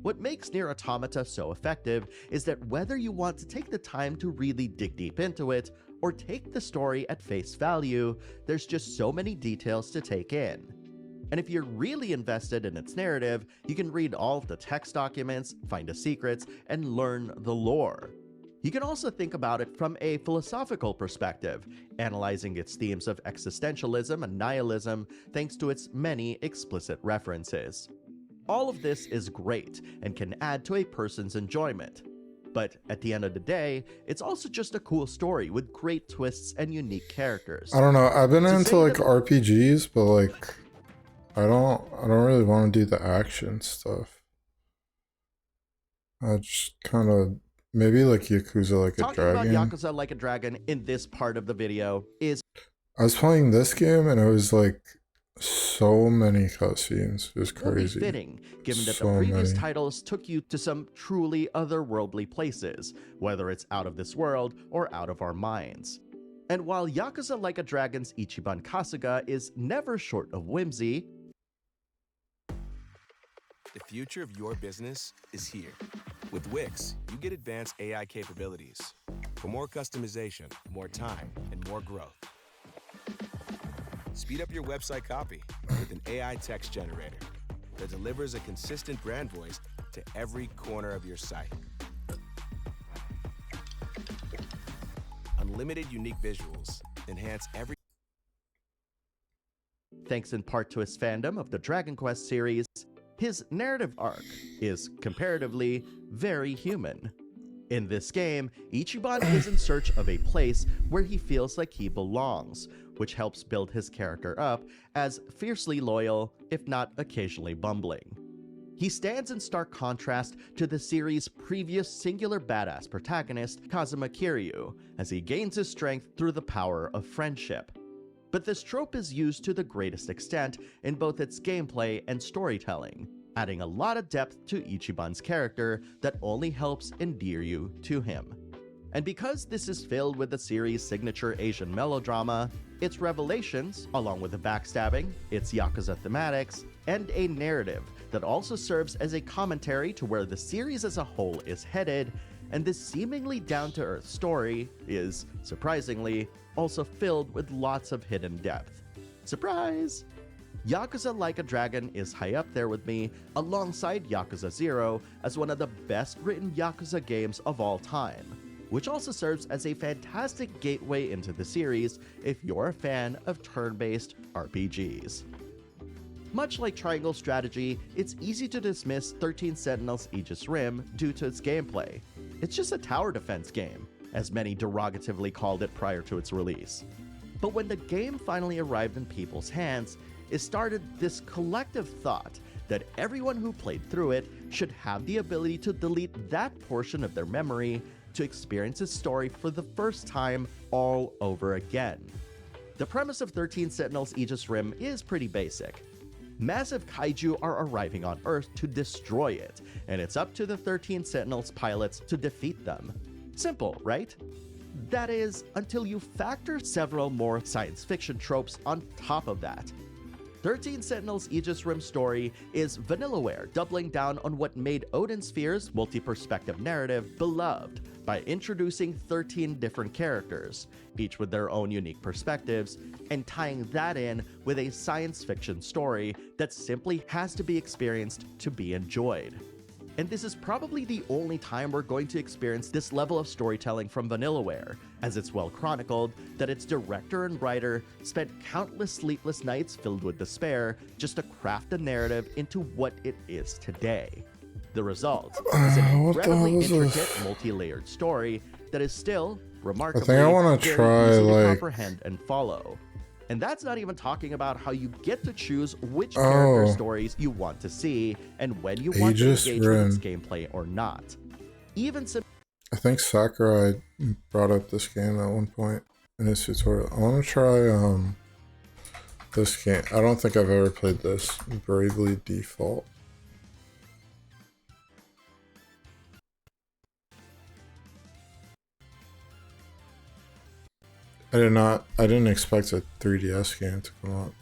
What makes Nier Automata so effective is that whether you want to take the time to really dig deep into it, or take the story at face value, there's just so many details to take in. And if you're really invested in its narrative, you can read all of the text documents, find the secrets, and learn the lore. You can also think about it from a philosophical perspective, analyzing its themes of existentialism and nihilism thanks to its many explicit references. All of this is great and can add to a person's enjoyment. But at the end of the day, it's also just a cool story with great twists and unique characters. I don't know. I've been into like RPGs, but like I don't really want to do the action stuff. I just kind of maybe like Yakuza Like a Dragon. Talking about Yakuza Like a Dragon in this part of the video is I was playing this game and it was like so many cutscenes. It was crazy. Fitting, given that the previous titles took you to some truly otherworldly places, whether it's out of this world or out of our minds. And while Yakuza Like a Dragon's Ichiban Kasuga is never short of whimsy, the future of your business is here. With Wix, you get advanced AI capabilities for more customization, more time, and more growth. Speed up your website copy with an AI text generator that delivers a consistent brand voice to every corner of your site. Unlimited unique visuals enhance every. Thanks in part to his fandom of the Dragon Quest series, his narrative arc is comparatively very human. In this game, Ichiban is in search of a place where he feels like he belongs, which helps build his character up as fiercely loyal, if not occasionally bumbling. He stands in stark contrast to the series' previous singular badass protagonist, Kazuma Kiryu, as he gains his strength through the power of friendship. But this trope is used to the greatest extent in both its gameplay and storytelling, adding a lot of depth to Ichiban's character that only helps endear you to him. And because this is filled with the series' signature Asian melodrama, its revelations, along with the backstabbing, its Yakuza thematics, and a narrative that also serves as a commentary to where the series as a whole is headed, and this seemingly down-to-earth story is, surprisingly, also filled with lots of hidden depth. Surprise! Yakuza Like a Dragon is high up there with me, alongside Yakuza 0 as one of the best written Yakuza games of all time, which also serves as a fantastic gateway into the series if you're a fan of turn-based RPGs. Much like Triangle Strategy, it's easy to dismiss 13 Sentinels Aegis Rim due to its gameplay. It's just a tower defense game, as many derogatively called it prior to its release. But when the game finally arrived in people's hands, it started this collective thought that everyone who played through it should have the ability to delete that portion of their memory to experience its story for the first time all over again. The premise of 13 Sentinels Aegis Rim is pretty basic. Massive kaiju are arriving on Earth to destroy it, and it's up to the 13 Sentinels pilots to defeat them. Simple, right? That is, until you factor several more science fiction tropes on top of that. 13 Sentinels Aegis Rim story is Vanillaware doubling down on what made Odin Sphere's multi-perspective narrative beloved by introducing 13 different characters, each with their own unique perspectives, and tying that in with a science fiction story that simply has to be experienced to be enjoyed. And this is probably the only time we're going to experience this level of storytelling from Vanillaware, as it's well chronicled that its director and writer spent countless sleepless nights filled with despair just to craft a narrative into what it is today. The result is an What the incredibly hell is intricate, this? multi-layered story that is still remarkably I think I want to very try easy to like comprehend and follow. And that's not even talking about how you get to choose which character stories you want to see and when you want to Aegis engage with its Rim. gameplay or not. Even I think Sakurai brought up this game at one point in his tutorial. I want to try this game. I don't think I've ever played this. Bravely Default. I didn't expect a 3DS game to come up.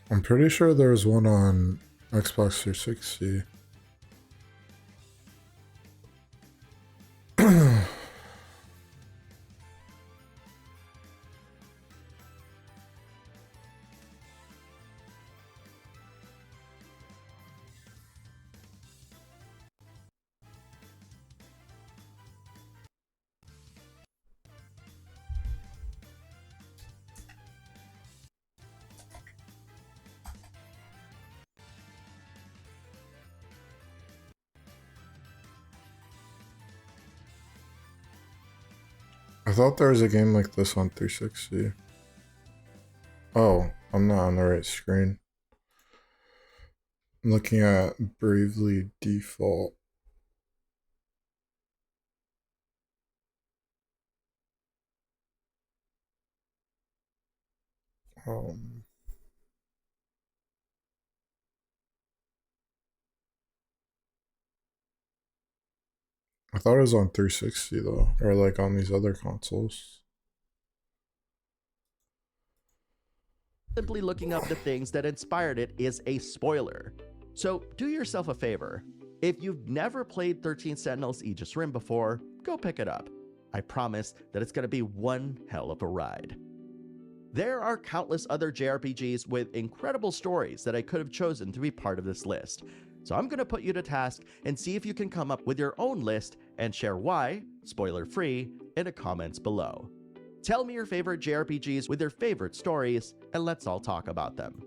I'm pretty sure there was one on Xbox 360. I thought there was a game like this on 360. Oh, I'm not on the right screen. I'm looking at Bravely Default. I thought it was on 360 though, or like on these other consoles. simply looking up the things that inspired it is a spoiler. So do yourself a favor. If you've never played 13 Sentinels Aegis Rim before, go pick it up. I promise that it's going to be one hell of a ride. There are countless other JRPGs with incredible stories that I could have chosen to be part of this list. So I'm going to put you to task and see if you can come up with your own list and share why, spoiler free, in the comments below. Tell me your favorite JRPGs with your favorite stories, and let's all talk about them.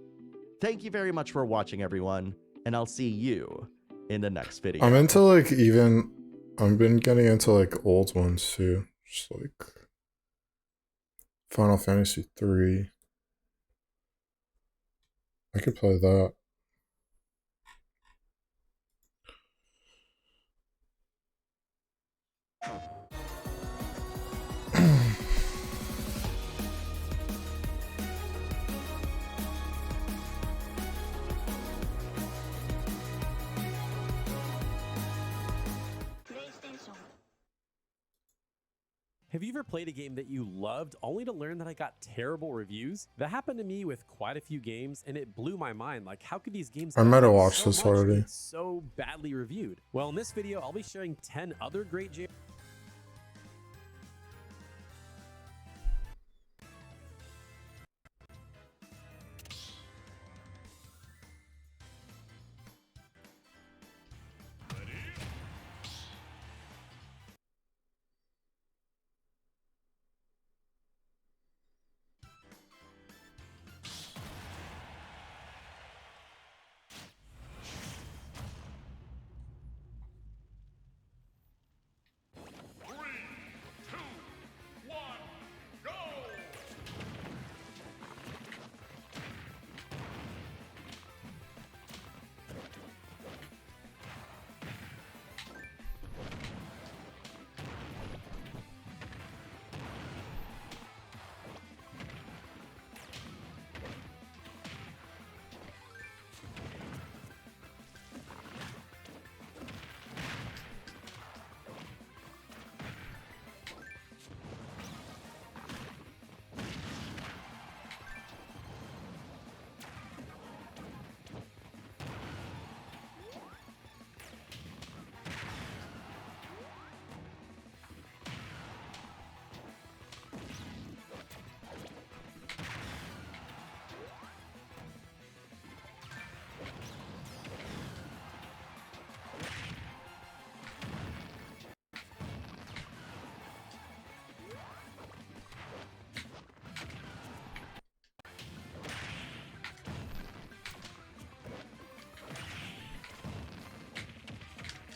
Thank you very much for watching, everyone, and I'll see you in the next video. I'm into like I've been getting into like old ones too. Just like Final Fantasy 3. I could play that. Have you ever played a game that you loved only to learn that I got terrible reviews? That happened to me with quite a few games, and it blew my mind. Like, how could these games I might have watched so this much already. get so badly reviewed? Well, in this video, I'll be sharing 10 other great JRPGs.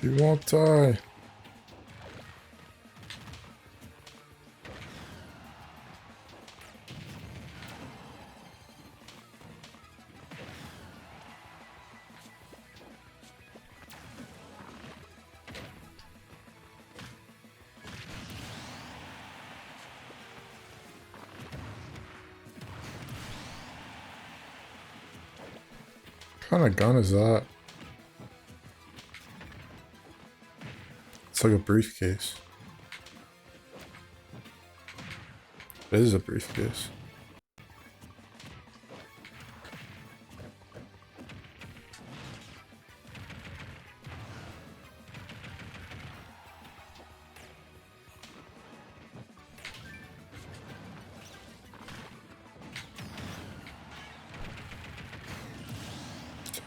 You won't die. What kind of gun is that? It's like a briefcase. It is a briefcase.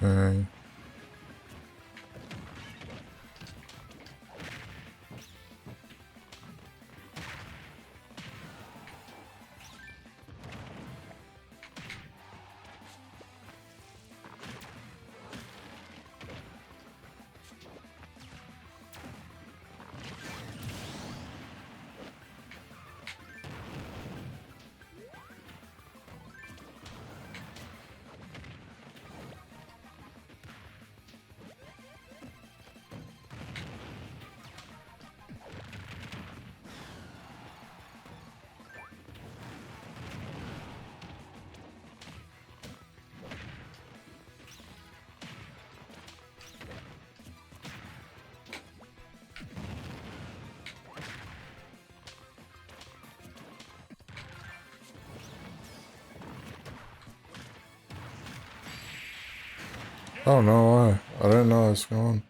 Okay. I don't know why. I didn't know I was going.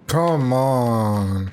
Come on.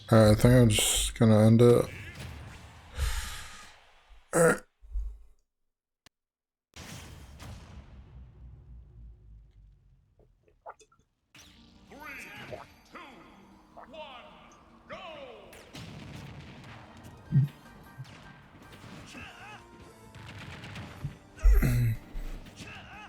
Alright, I think I'm just gonna end it.